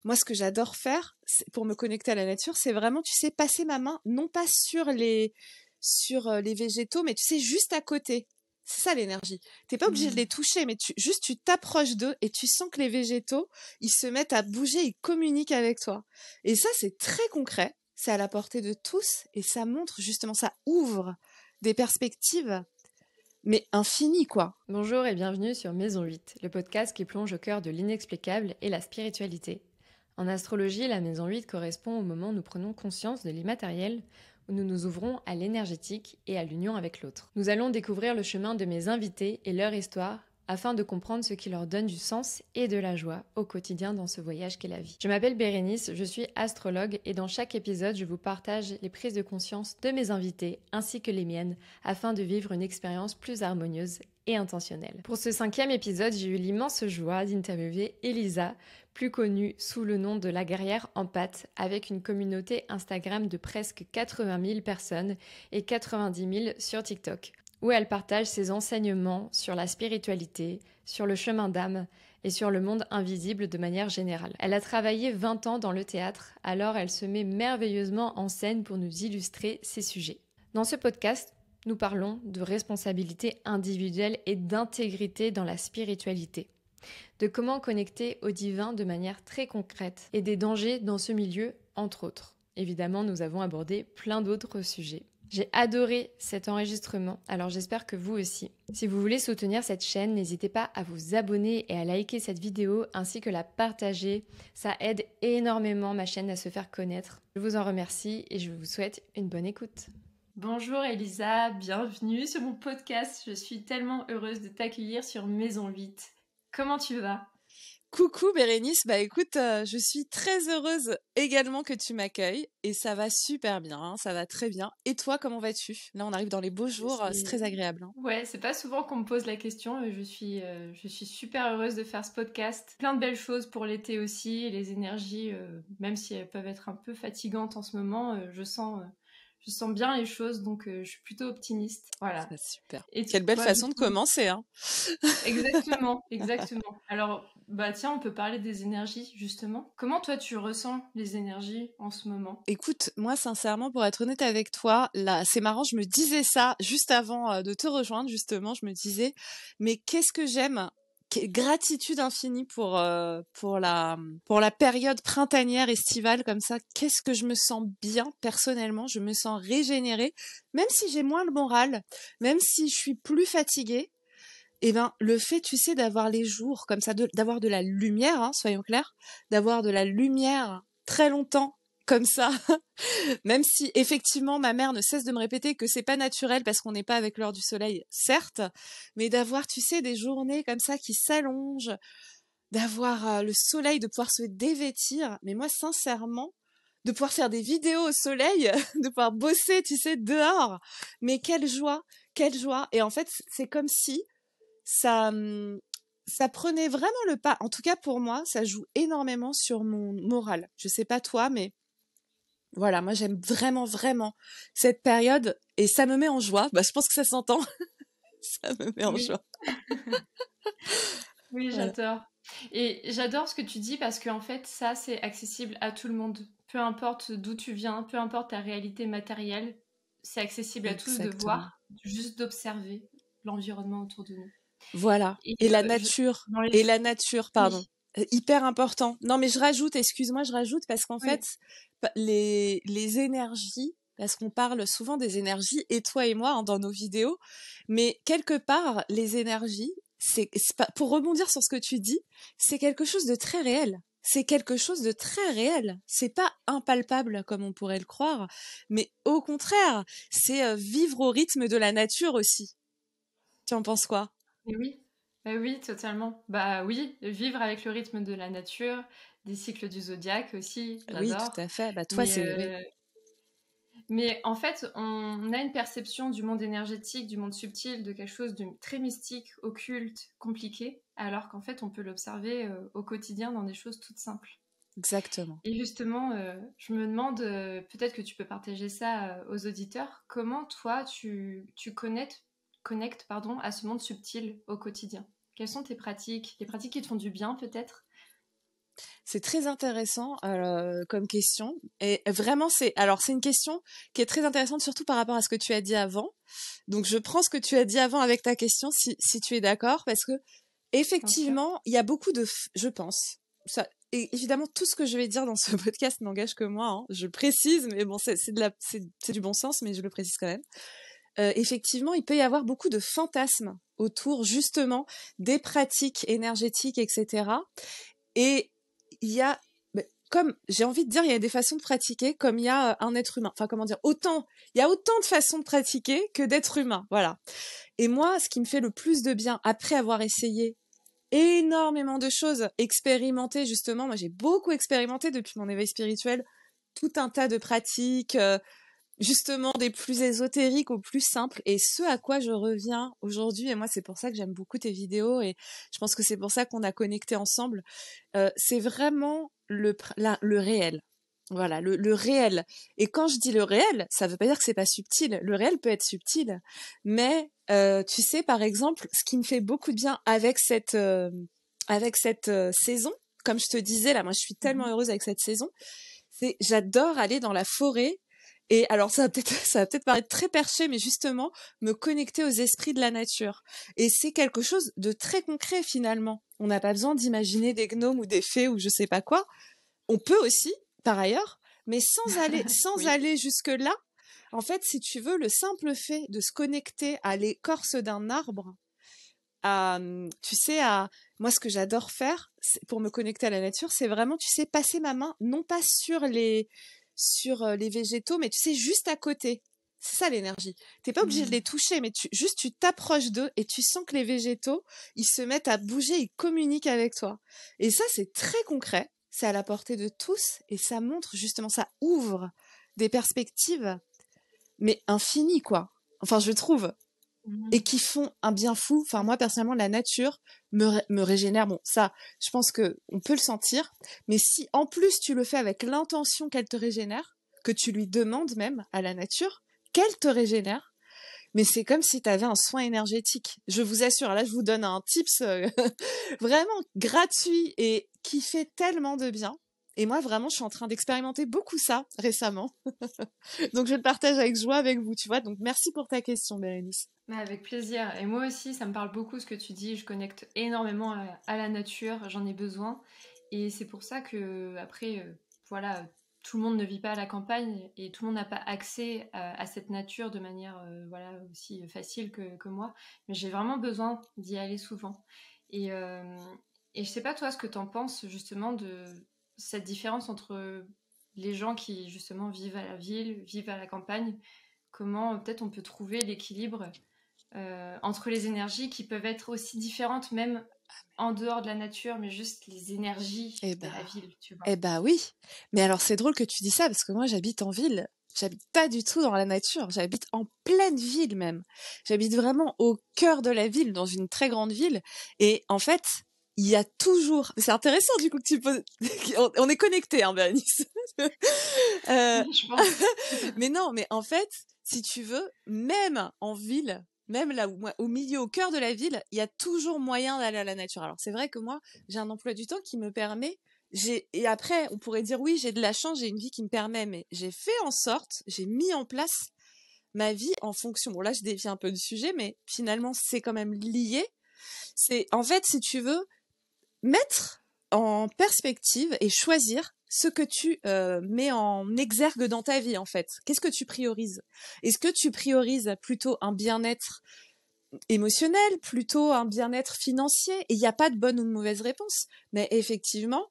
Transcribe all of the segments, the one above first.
Moi, ce que j'adore faire pour me connecter à la nature, c'est vraiment, tu sais, passer ma main, non pas sur les végétaux, mais tu sais, juste à côté. C'est ça l'énergie. T'es pas obligé de les Mmh. toucher, mais juste tu t'approches d'eux et tu sens que les végétaux, ils se mettent à bouger, ils communiquent avec toi. Et ça, c'est très concret. C'est à la portée de tous et ça montre justement, ça ouvre des perspectives, mais infinies, quoi. Bonjour et bienvenue sur Maison 8, le podcast qui plonge au cœur de l'inexplicable et la spiritualité. En astrologie, la Maison 8 correspond au moment où nous prenons conscience de l'immatériel, où nous nous ouvrons à l'énergétique et à l'union avec l'autre. Nous allons découvrir le chemin de mes invités et leur histoire afin de comprendre ce qui leur donne du sens et de la joie au quotidien dans ce voyage qu'est la vie. Je m'appelle Bérénice, je suis astrologue et dans chaque épisode, je vous partage les prises de conscience de mes invités ainsi que les miennes afin de vivre une expérience plus harmonieuse et intentionnelle. Pour ce 5e épisode, j'ai eu l'immense joie d'interviewer Elisa, plus connue sous le nom de la guerrière en pâte, avec une communauté Instagram de presque 80 000 personnes et 90 000 sur TikTok, où elle partage ses enseignements sur la spiritualité, sur le chemin d'âme et sur le monde invisible de manière générale. Elle a travaillé 20 ans dans le théâtre, alors elle se met merveilleusement en scène pour nous illustrer ces sujets. Dans ce podcast, nous parlons de responsabilité individuelle et d'intégrité dans la spiritualité, de comment connecter au divin de manière très concrète et des dangers dans ce milieu, entre autres. Évidemment, nous avons abordé plein d'autres sujets. J'ai adoré cet enregistrement, alors j'espère que vous aussi. Si vous voulez soutenir cette chaîne, n'hésitez pas à vous abonner et à liker cette vidéo ainsi que la partager. Ça aide énormément ma chaîne à se faire connaître. Je vous en remercie et je vous souhaite une bonne écoute. Bonjour Elisa, bienvenue sur mon podcast. Je suis tellement heureuse de t'accueillir sur Maison 8. Comment tu vas ? Coucou Bérénice, bah écoute, je suis très heureuse également que tu m'accueilles et ça va super bien, hein, ça va très bien. Et toi, comment vas-tu? Là, on arrive dans les beaux jours, c'est très agréable, hein. Ouais, c'est pas souvent qu'on me pose la question, mais je suis super heureuse de faire ce podcast. Plein de belles choses pour l'été aussi, et les énergies, même si elles peuvent être un peu fatigantes en ce moment, je sens bien les choses, donc je suis plutôt optimiste. Voilà. C'est super. Et Quelle belle toi, du façon de coup? commencer, hein. Exactement, exactement. Alors, bah tiens, on peut parler des énergies, justement. Comment toi, tu ressens les énergies en ce moment? Écoute, moi sincèrement, pour être honnête avec toi, là, c'est marrant, je me disais ça juste avant de te rejoindre, justement, je me disais, mais qu'est-ce que j'aime, gratitude infinie pour la période printanière, estivale, comme ça, qu'est-ce que je me sens bien, personnellement, je me sens régénérée, même si j'ai moins le moral, même si je suis plus fatiguée, eh ben, le fait, tu sais, d'avoir les jours comme ça, d'avoir de la lumière, hein, soyons clairs, d'avoir de la lumière très longtemps, comme ça, même si effectivement ma mère ne cesse de me répéter que c'est pas naturel parce qu'on n'est pas avec l'heure du soleil, certes, mais d'avoir, tu sais, des journées comme ça qui s'allongent, d'avoir le soleil, de pouvoir se dévêtir, mais moi sincèrement, de pouvoir faire des vidéos au soleil, de pouvoir bosser, tu sais, dehors, mais quelle joie, quelle joie. Et en fait, c'est comme si ça, ça prenait vraiment le pas. En tout cas, pour moi, ça joue énormément sur mon moral. Je sais pas toi, mais voilà, moi j'aime vraiment, vraiment cette période et ça me met en joie. Bah, je pense que ça s'entend. Ça me met en Oui. joie. Oui, Voilà. j'adore. Et j'adore ce que tu dis parce qu'en fait, ça, c'est accessible à tout le monde. Peu importe d'où tu viens, peu importe ta réalité matérielle, c'est accessible à tous de Exactement. voir, juste d'observer l'environnement autour de nous. Voilà. Et dans les... Et la nature, pardon. Oui, Hyper important. Non, mais je rajoute, excuse-moi, je rajoute parce qu'en fait, oui, les énergies, parce qu'on parle souvent des énergies, et toi et moi, hein, dans nos vidéos, mais quelque part, les énergies, c'est pas, pour rebondir sur ce que tu dis, c'est quelque chose de très réel. C'est quelque chose de très réel. C'est pas impalpable comme on pourrait le croire, mais au contraire, c'est vivre au rythme de la nature aussi. Tu en penses quoi? et oui. Oui, totalement. Bah oui, vivre avec le rythme de la nature, des cycles du zodiaque aussi, Oui, tout j'adore. à fait. Bah toi, Mais c'est oui. Mais en fait, on a une perception du monde énergétique, du monde subtil, de quelque chose de très mystique, occulte, compliqué, alors qu'en fait, on peut l'observer au quotidien dans des choses toutes simples. Exactement. Et justement, je me demande, peut-être que tu peux partager ça aux auditeurs, comment toi, tu connectes pardon, à ce monde subtil au quotidien? Quelles sont tes pratiques? Les pratiques qui te font du bien, peut-être? C'est très intéressant comme question. Et vraiment, c'est une question qui est très intéressante, surtout par rapport à ce que tu as dit avant. Donc, je prends ce que tu as dit avant avec ta question, si tu es d'accord, parce que effectivement, il y a beaucoup je pense, ça, et évidemment, tout ce que je vais dire dans ce podcast n'engage que moi. Hein, je précise, mais bon, c'est du bon sens, mais je le précise quand même. Effectivement, il peut y avoir beaucoup de fantasmes autour justement des pratiques énergétiques, etc. Et il y a, comme j'ai envie de dire, il y a des façons de pratiquer comme il y a un être humain. Enfin, comment dire, il y a autant de façons de pratiquer que d'êtres humains. Voilà. Et moi, ce qui me fait le plus de bien après avoir essayé énormément de choses, expérimenté justement, moi j'ai beaucoup expérimenté depuis mon éveil spirituel, tout un tas de pratiques, justement des plus ésotériques aux plus simples, et ce à quoi je reviens aujourd'hui, et moi c'est pour ça que j'aime beaucoup tes vidéos, et je pense que c'est pour ça qu'on a connecté ensemble, c'est vraiment le réel. Voilà, le réel. Et quand je dis le réel, ça veut pas dire que c'est pas subtil. Le réel peut être subtil, mais tu sais, par exemple, ce qui me fait beaucoup de bien avec cette saison, comme je te disais là, moi je suis tellement heureuse avec cette saison, c'est j'adore aller dans la forêt. Et alors ça va peut-être paraître très perché, mais justement me connecter aux esprits de la nature. Et c'est quelque chose de très concret finalement. On n'a pas besoin d'imaginer des gnomes ou des fées ou je sais pas quoi. On peut aussi, par ailleurs, mais sans Oui. aller jusque là. En fait, si tu veux, le simple fait de se connecter à l'écorce d'un arbre, tu sais, moi, ce que j'adore faire pour me connecter à la nature, c'est vraiment, tu sais, passer ma main, non pas sur les végétaux, mais tu sais, juste à côté. C'est ça l'énergie. T'es pas obligé de les toucher, mais tu t'approches d'eux et tu sens que les végétaux, ils se mettent à bouger, ils communiquent avec toi. Et ça, c'est très concret. C'est à la portée de tous et ça montre justement, ça ouvre des perspectives, mais infinies, quoi. Enfin, je trouve, et qui font un bien fou. Enfin, moi, personnellement, la nature me régénère. Bon, ça, je pense que on peut le sentir. Mais si, en plus, tu le fais avec l'intention qu'elle te régénère, que tu lui demandes même à la nature, qu'elle te régénère, mais c'est comme si tu avais un soin énergétique. Je vous assure, là, je vous donne un tips vraiment gratuit et qui fait tellement de bien. Et moi, vraiment, je suis en train d'expérimenter beaucoup ça récemment. Donc, je le partage avec joie avec vous, tu vois. Donc, merci pour ta question, Bérénice. Mais avec plaisir. Et moi aussi, ça me parle beaucoup ce que tu dis. Je connecte énormément à la nature. J'en ai besoin. Et c'est pour ça que, après, voilà, tout le monde ne vit pas à la campagne et tout le monde n'a pas accès à cette nature de manière voilà, aussi facile que moi. Mais j'ai vraiment besoin d'y aller souvent. Et, euh, et je sais pas, toi, ce que tu en penses justement de cette différence entre les gens qui, justement, vivent à la ville, vivent à la campagne. Comment peut-être on peut trouver l'équilibre entre les énergies qui peuvent être aussi différentes, même en dehors de la nature, mais juste les énergies Eh de ben, la ville, tu vois. eh ben oui. Mais alors c'est drôle que tu dis ça parce que moi j'habite en ville. J'habite pas du tout dans la nature. J'habite en pleine ville même. J'habite vraiment au cœur de la ville, dans une très grande ville. Et en fait, il y a toujours. C'est intéressant du coup que tu poses. On est connectés, hein, Bérénice. Euh, Oui, je pense. mais non, mais en fait, si tu veux, même en ville, même là où au milieu, au cœur de la ville, il y a toujours moyen d'aller à la nature. Alors c'est vrai que moi, j'ai un emploi du temps qui me permet. Et après, on pourrait dire oui, j'ai de la chance, j'ai une vie qui me permet, mais j'ai fait en sorte, j'ai mis en place ma vie en fonction. Bon là, je dévie un peu du sujet, mais finalement, c'est quand même lié. C'est en fait, si tu veux, mettre en perspective et choisir ce que tu mets en exergue dans ta vie en fait. Qu'est-ce que tu priorises? Est-ce que tu priorises plutôt un bien-être émotionnel, plutôt un bien-être financier? Et il n'y a pas de bonne ou de mauvaise réponse. Mais effectivement,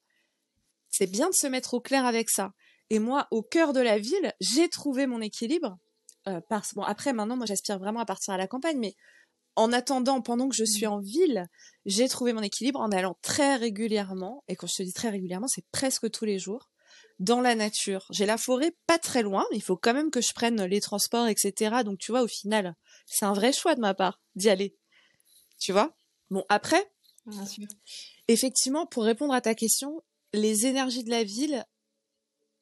c'est bien de se mettre au clair avec ça. Et moi, au cœur de la ville, j'ai trouvé mon équilibre. Bon, après, maintenant, moi, j'aspire vraiment à partir à la campagne, mais en attendant, pendant que je suis en ville, j'ai trouvé mon équilibre en allant très régulièrement, et quand je te dis très régulièrement, c'est presque tous les jours, dans la nature. J'ai la forêt pas très loin, mais il faut quand même que je prenne les transports, etc. Donc tu vois, au final, c'est un vrai choix de ma part d'y aller. Tu vois? Bon, après, Bien sûr. effectivement, pour répondre à ta question, les énergies de la ville.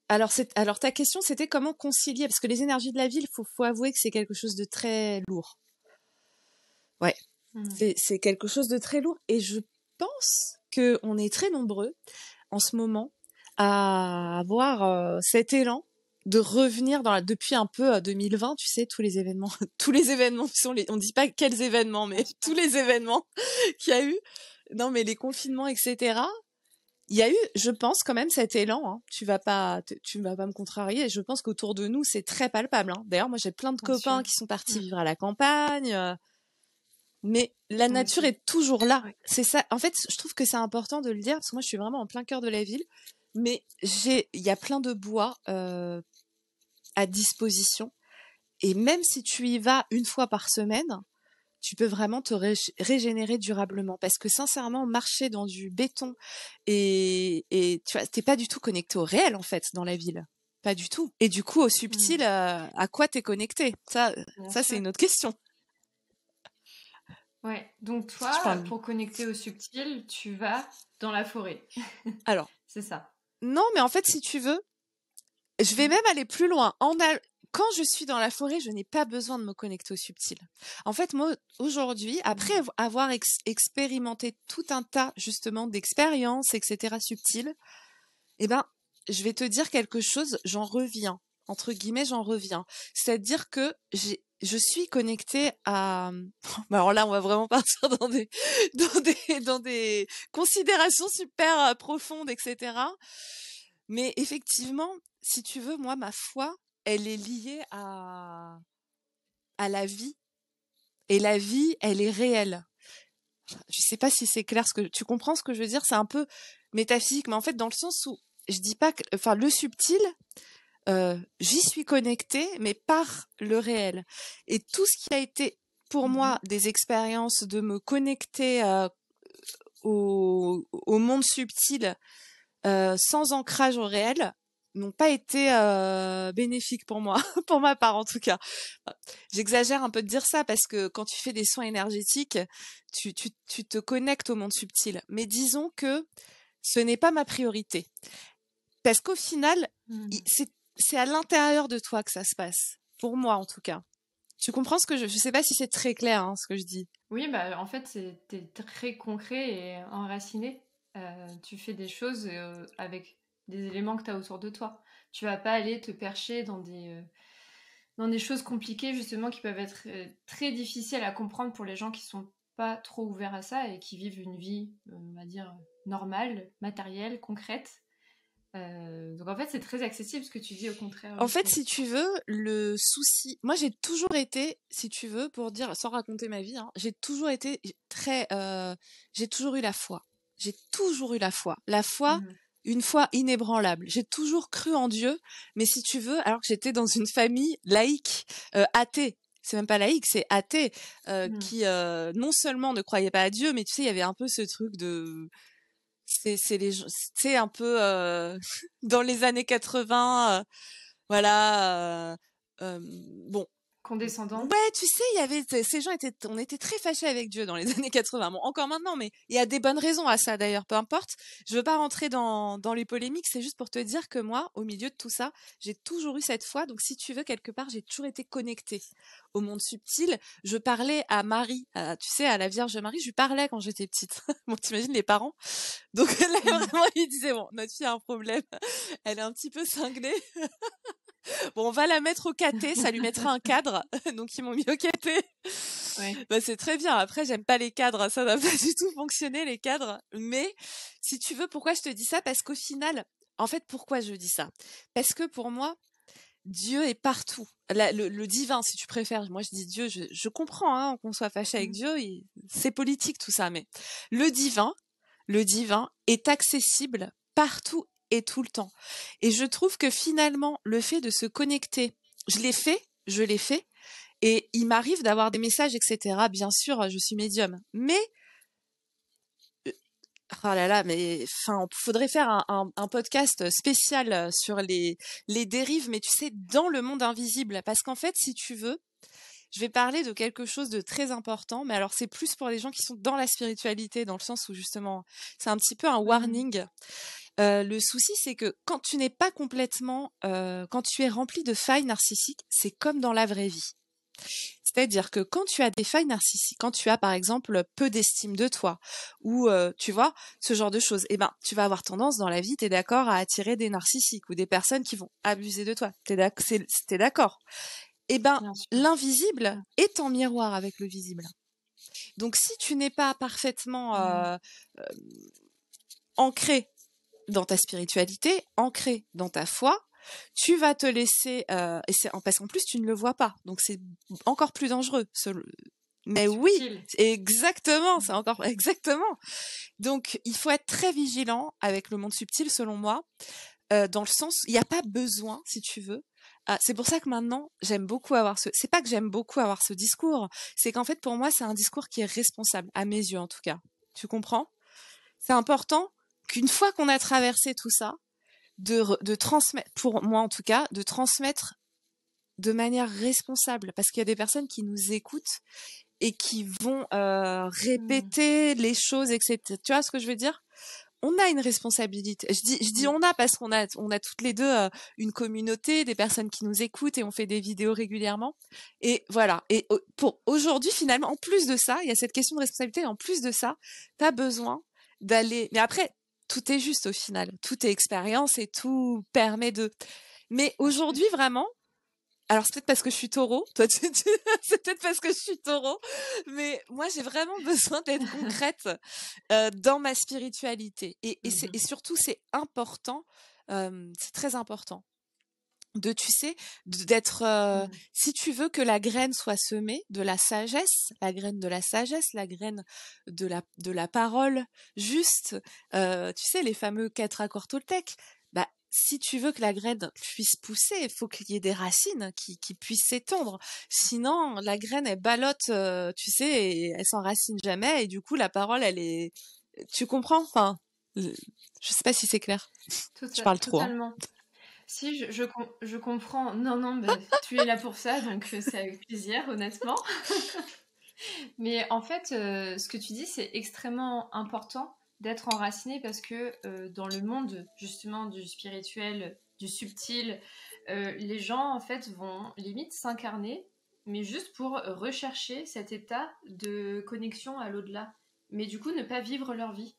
Alors ta question, c'était comment concilier, parce que les énergies de la ville, faut avouer que c'est quelque chose de très lourd. Ouais. Mm. C'est quelque chose de très lourd et je pense qu'on est très nombreux en ce moment à avoir cet élan de revenir depuis un peu 2020, tu sais, tous les événements, tous les événements on dit pas quels événements, mais tous les événements qu'il y a eu. Non, mais les confinements, etc. Il y a eu, je pense, quand même cet élan. Hein. Tu vas pas me contrarier. Je pense qu'autour de nous, c'est très palpable. Hein. D'ailleurs, moi, j'ai plein de copains qui sont partis vivre à la campagne. Mais la nature est toujours là. Ouais. C'est ça. En fait, je trouve que c'est important de le dire parce que moi, je suis vraiment en plein cœur de la ville. Mais il y a plein de bois à disposition. Et même si tu y vas une fois par semaine, tu peux vraiment te régénérer durablement. Parce que sincèrement, marcher dans du béton et tu vois, t'es pas du tout connecté au réel, en fait, dans la ville. Pas du tout. Et du coup, au subtil, à quoi t'es connecté? Ça, c'est une autre question. Ouais. Donc toi, pour connecter au subtil, tu vas dans la forêt. Alors. C'est ça. Non, mais en fait, si tu veux, je vais même aller plus loin. Quand je suis dans la forêt, je n'ai pas besoin de me connecter au subtil. En fait, moi, aujourd'hui, après avoir expérimenté tout un tas, justement, d'expériences, etc., subtiles, eh ben, je vais te dire quelque chose, j'en reviens. Entre guillemets, j'en reviens. C'est-à-dire que je suis connectée à... Alors là, on va vraiment partir dans des considérations super profondes, etc. Mais effectivement, si tu veux, moi, ma foi, elle est liée à la vie. Et la vie, elle est réelle. Je sais pas si c'est clair, tu comprends ce que je veux dire? C'est un peu métaphysique, mais en fait, dans le sens où je dis pas que, enfin, le subtil, j'y suis connectée, mais par le réel. Et tout ce qui a été, pour moi, des expériences de me connecter au monde subtil sans ancrage au réel, n'ont pas été bénéfiques pour moi, pour ma part en tout cas. J'exagère un peu de dire ça parce que quand tu fais des soins énergétiques, tu te connectes au monde subtil. Mais disons que ce n'est pas ma priorité. Parce qu'au final, c'est à l'intérieur de toi que ça se passe. Pour moi en tout cas. Tu comprends ce que je sais pas si c'est très clair hein, ce que je dis. Oui, bah en fait, t'es très concret et enraciné. Tu fais des choses avec des éléments que tu as autour de toi. Tu vas pas aller te percher dans des choses compliquées, justement, qui peuvent être très difficiles à comprendre pour les gens qui sont pas trop ouverts à ça et qui vivent une vie, on va dire, normale, matérielle, concrète. Donc en fait, c'est très accessible ce que tu dis, au contraire. En fait, si tu veux, le souci... Moi, j'ai toujours été, si tu veux, pour dire, sans raconter ma vie, hein, j'ai toujours été très... j'ai toujours eu la foi. J'ai toujours eu la foi. La foi, une foi inébranlable. J'ai toujours cru en Dieu, mais si tu veux, alors que j'étais dans une famille laïque, athée. C'est même pas laïque, c'est athée, qui non seulement ne croyait pas à Dieu, mais tu sais, il y avait un peu ce truc de... c'est un peu dans les années 80 voilà bon condescendant. Ouais, tu sais, il y avait ces gens on était très fâchés avec Dieu dans les années 80. Bon, encore maintenant, mais il y a des bonnes raisons à ça d'ailleurs, peu importe. Je veux pas rentrer dans les polémiques, c'est juste pour te dire que moi, au milieu de tout ça, j'ai toujours eu cette foi. Donc si tu veux, quelque part, j'ai toujours été connectée au monde subtil. Je parlais à Marie, tu sais, à la Vierge Marie, je lui parlais quand j'étais petite. Bon, t'imagines les parents. Donc là, vraiment, ils disaient, bon, notre fille a un problème. Elle est un petit peu cinglée. Bon, on va la mettre au caté, ça lui mettra un cadre. Donc, ils m'ont mis au caté. Ouais. Bah, c'est très bien. Après, j'aime pas les cadres. Ça n'a pas du tout fonctionné, les cadres. Mais, si tu veux, pourquoi je te dis ça? Parce qu'au final, en fait, pourquoi je dis ça? Parce que pour moi, Dieu est partout. Le divin, si tu préfères. Moi, je dis Dieu, je comprends, hein, qu'on soit fâché avec Dieu. C'est politique, tout ça. Mais le divin est accessible partout et tout le temps. Et je trouve que finalement, le fait de se connecter, je l'ai fait, et il m'arrive d'avoir des messages, etc. Bien sûr, je suis médium, mais oh là là, mais enfin, faudrait faire un podcast spécial sur les dérives, mais tu sais, dans le monde invisible, parce qu'en fait, si tu veux, je vais parler de quelque chose de très important, mais alors c'est plus pour les gens qui sont dans la spiritualité, dans le sens où justement, c'est un petit peu un warning. Le souci, c'est que quand tu n'es pas complètement, quand tu es rempli de failles narcissiques, c'est comme dans la vraie vie. C'est-à-dire que quand tu as des failles narcissiques, quand tu as par exemple peu d'estime de toi, ou tu vois, ce genre de choses, eh ben, tu vas avoir tendance dans la vie, t'es d'accord, à attirer des narcissiques ou des personnes qui vont abuser de toi. T'es d'accord. Eh ben, Bien sûr. l'invisible est en miroir avec le visible. Donc si tu n'es pas parfaitement ancré dans ta spiritualité, ancré dans ta foi, tu vas te laisser, parce qu'en plus tu ne le vois pas, donc c'est encore plus dangereux. Mais oui, exactement, c'est encore exactement. Donc il faut être très vigilant avec le monde subtil, selon moi, dans le sens, il n'y a pas besoin, si tu veux. C'est pour ça que maintenant j'aime beaucoup avoir c'est pas que j'aime beaucoup avoir ce discours, c'est qu'en fait pour moi c'est un discours qui est responsable, à mes yeux en tout cas. Tu comprends? C'est important qu'une fois qu'on a traversé tout ça, de transmettre, pour moi en tout cas, de transmettre de manière responsable, parce qu'il y a des personnes qui nous écoutent et qui vont répéter les choses, etc. Tu vois ce que je veux dire? On a une responsabilité. Je dis on a parce qu'on a toutes les deux une communauté, des personnes qui nous écoutent et on fait des vidéos régulièrement. Et voilà. Et pour aujourd'hui, finalement, en plus de ça, il y a cette question de responsabilité. Et en plus de ça, t'as besoin d'aller. Mais après, tout est juste au final. Tout est expérience et tout permet de. Mais aujourd'hui, vraiment. Alors c'est peut-être parce que je suis taureau, toi c'est peut-être parce que je suis taureau, mais moi j'ai vraiment besoin d'être concrète dans ma spiritualité et surtout c'est important, c'est très important de tu sais d'être si tu veux que la graine soit semée de la sagesse, la graine de la sagesse, la graine de la parole juste, tu sais les fameux 4 accords Toltec. Bah si tu veux que la graine puisse pousser, il faut qu'il y ait des racines qui puissent s'étendre. Sinon, la graine, elle ballotte, tu sais, et elle s'enracine jamais. Et du coup, la parole, elle est... Tu comprends? Enfin, je sais pas si c'est clair. Je parle trop, hein. Totalement. Si, je comprends. Non, non, bah, tu es là pour ça, donc c'est avec plaisir, honnêtement. Mais en fait, ce que tu dis, c'est extrêmement important d'être enraciné parce que dans le monde justement du spirituel, du subtil, les gens en fait vont limite s'incarner, mais juste pour rechercher cet état de connexion à l'au-delà, mais du coup ne pas vivre leur vie.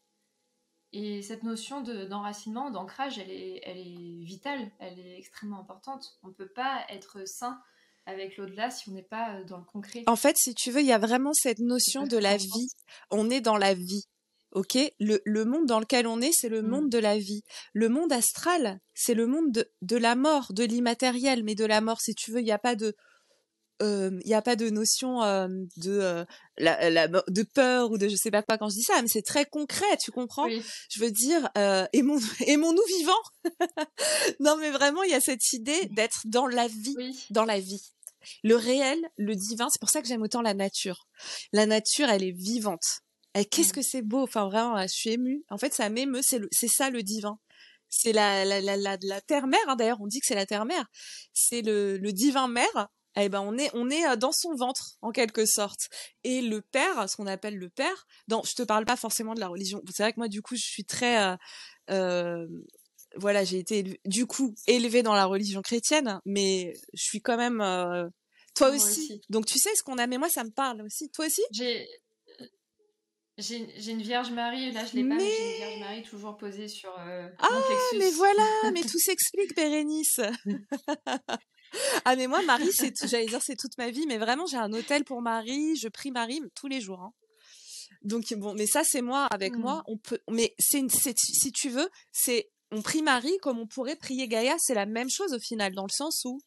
Et cette notion d'enracinement, d'ancrage, elle est vitale, elle est extrêmement importante. On ne peut pas être sain avec l'au-delà si on n'est pas dans le concret. En fait, si tu veux, il y a vraiment cette Je sais notion pas ce de que la t'en vie. penses. On est dans la vie. Ok, le monde dans lequel on est, c'est le monde de la vie. Le monde astral, c'est le monde de la mort, de l'immatériel, mais de la mort, si tu veux, il n'y a pas de, il y a pas de notion de peur ou de je sais pas quoi quand je dis ça, mais c'est très concret, tu comprends? Oui. Je veux dire, aimons-nous vivants. Non, mais vraiment, il y a cette idée d'être dans la vie, Oui. dans la vie. Le réel, le divin, c'est pour ça que j'aime autant la nature. La nature, elle est vivante. Et qu'est-ce que c'est beau. Enfin, vraiment, je suis émue. En fait, ça m'émeut. C'est ça, le divin. C'est la terre-mère, hein. D'ailleurs, on dit que c'est la terre-mère. C'est le divin mère. Eh ben, on est dans son ventre, en quelque sorte. Et le père, ce qu'on appelle le père, je te parle pas forcément de la religion. C'est vrai que moi, du coup, je suis très, euh, voilà, j'ai été du coup élevée dans la religion chrétienne, mais je suis quand même toi Moi aussi. aussi. Donc tu sais ce qu'on a, mais moi ça me parle aussi. Toi aussi? J'ai une Vierge Marie, là je l'ai pas, mais j'ai une Mais Vierge Marie toujours posée sur ah, mon mais plexus. voilà, mais tout s'explique, Bérénice. Ah mais moi Marie, j'allais dire c'est toute ma vie, mais vraiment j'ai un hôtel pour Marie, je prie Marie tous les jours, hein. Donc bon, mais ça c'est moi avec moi, on peut, mais si tu veux, on prie Marie comme on pourrait prier Gaïa, c'est la même chose au final, dans le sens où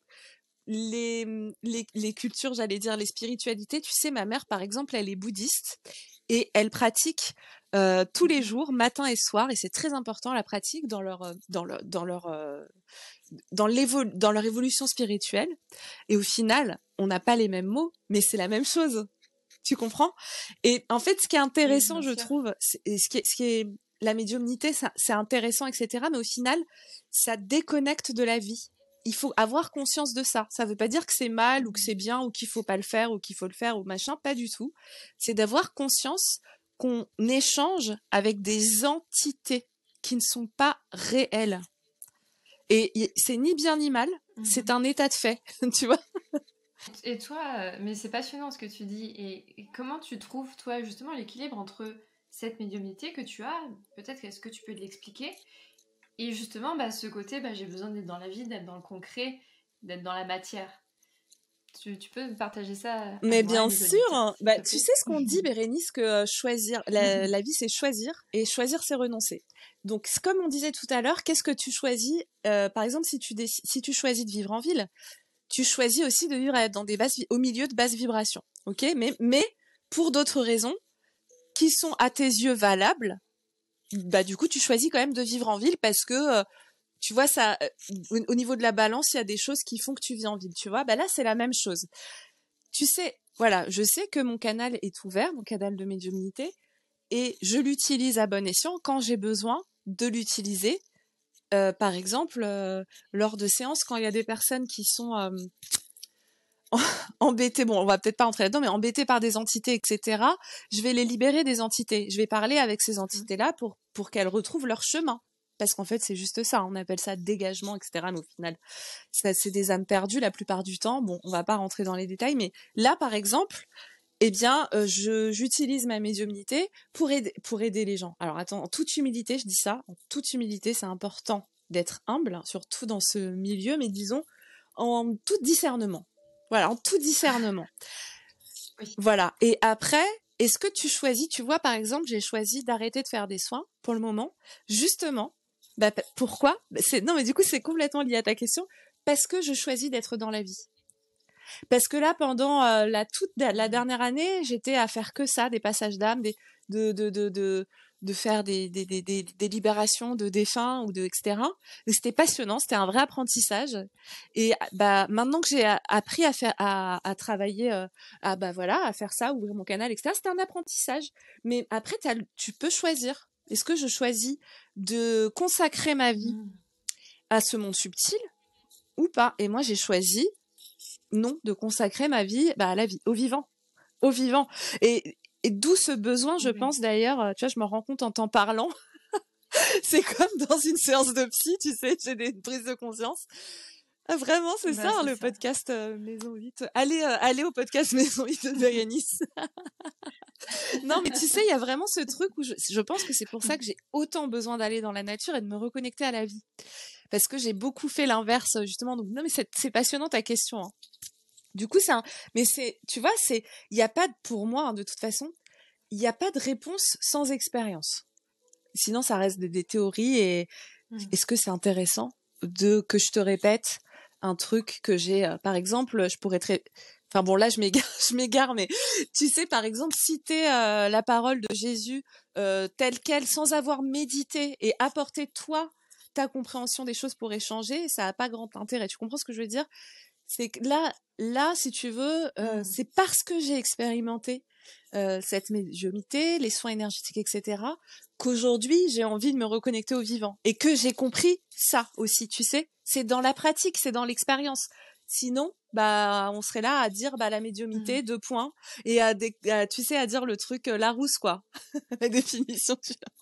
les cultures, j'allais dire les spiritualités, tu sais, ma mère par exemple, elle est bouddhiste et elle pratique tous les jours, matin et soir, et c'est très important la pratique dans leur évolution spirituelle. Et au final, on n'a pas les mêmes mots, mais c'est la même chose. Tu comprends? Et en fait, ce qui est Oui, intéressant, bien je sûr. trouve, ce qui est la médiumnité, c'est intéressant, etc. Mais au final, ça déconnecte de la vie. Il faut avoir conscience de ça. Ça veut pas dire que c'est mal ou que c'est bien ou qu'il faut pas le faire ou qu'il faut le faire ou machin, pas du tout. C'est d'avoir conscience qu'on échange avec des entités qui ne sont pas réelles. Et c'est ni bien ni mal, c'est un état de fait, tu vois. Et toi, mais c'est passionnant ce que tu dis. Et comment tu trouves, toi, justement, l'équilibre entre cette médiumnité que tu as, peut-être est-ce que tu peux l'expliquer, et justement, ce côté, j'ai besoin d'être dans la vie, d'être dans le concret, d'être dans la matière. Tu peux partager ça à Mais moi, à bien mes sûr, auditeurs, hein. s'il te Tu plaît. sais ce qu'on dit, Bérénice, que choisir, la vie, c'est choisir, et choisir, c'est renoncer. Donc, comme on disait tout à l'heure, qu'est-ce que tu choisis? Par exemple, si tu choisis de vivre en ville, tu choisis aussi de vivre dans au milieu de basses vibrations, ok? Mais pour d'autres raisons qui sont à tes yeux valables, du coup, tu choisis quand même de vivre en ville parce que tu vois ça, au niveau de la balance, il y a des choses qui font que tu vis en ville, tu vois. Là, c'est la même chose. Tu sais, voilà, je sais que mon canal est ouvert, mon canal de médiumnité, et je l'utilise à bon escient quand j'ai besoin de l'utiliser. Par exemple, lors de séances, quand il y a des personnes qui sont embêtées, bon, on va peut-être pas entrer là-dedans, mais embêtées par des entités, etc., je vais les libérer des entités. Je vais parler avec ces entités-là pour qu'elles retrouvent leur chemin. Parce qu'en fait, c'est juste ça, on appelle ça dégagement, etc., mais au final, c'est des âmes perdues la plupart du temps. Bon, on va pas rentrer dans les détails, mais là, par exemple, eh bien, j'utilise ma médiumnité pour aider les gens. Alors attends, en toute humilité, je dis ça, en toute humilité, c'est important d'être humble, surtout dans ce milieu, mais disons, en tout discernement. Voilà, en tout discernement. Oui. Voilà. Et après, est-ce que tu choisis, tu vois, par exemple, j'ai choisi d'arrêter de faire des soins pour le moment, justement. Pourquoi? Non, mais du coup, c'est complètement lié à ta question, parce que je choisis d'être dans la vie. Parce que là, pendant la dernière année, j'étais à faire que ça, des passages d'âme, de faire des libérations de défunts ou etc. Et c'était passionnant, c'était un vrai apprentissage. Et maintenant que j'ai appris à travailler, à faire ça, ouvrir mon canal, etc. C'était un apprentissage. Mais après, tu peux choisir. Est-ce que je choisis de consacrer ma vie à ce monde subtil ou pas? Et moi, j'ai choisi non, de consacrer ma vie à la vie, au vivant, au vivant. Et d'où ce besoin, je pense d'ailleurs, tu vois, je me rends compte en t'en parlant, c'est comme dans une séance de psy, tu sais, j'ai des prises de conscience. Ah, vraiment, c'est ça, C'est le ça. podcast Maison 8. Allez au podcast Maison 8 de Bérénice. Non, mais tu sais, il y a vraiment ce truc où je pense que c'est pour ça que j'ai autant besoin d'aller dans la nature et de me reconnecter à la vie. Parce que j'ai beaucoup fait l'inverse, justement. Donc, non, mais c'est passionnant ta question, hein. Du coup, tu vois, il n'y a pas, pour moi, hein, de toute façon, il n'y a pas de réponse sans expérience. Sinon, ça reste des théories et est-ce que c'est intéressant que je te répète un truc que j'ai, par exemple, je pourrais enfin bon, là, je m'égare, mais tu sais, par exemple, citer la parole de Jésus telle quelle, sans avoir médité et apporter toi ta compréhension des choses pour échanger, ça n'a pas grand intérêt. Tu comprends ce que je veux dire? C'est que là, si tu veux, c'est parce que j'ai expérimenté cette médiumnité, les soins énergétiques, etc., qu'aujourd'hui, j'ai envie de me reconnecter au vivant. Et que j'ai compris ça aussi, tu sais. C'est dans la pratique, c'est dans l'expérience. Sinon, on serait là à dire, la médiumnité, 2 points, et tu sais, à dire le truc Larousse, quoi. La définition, tu vois.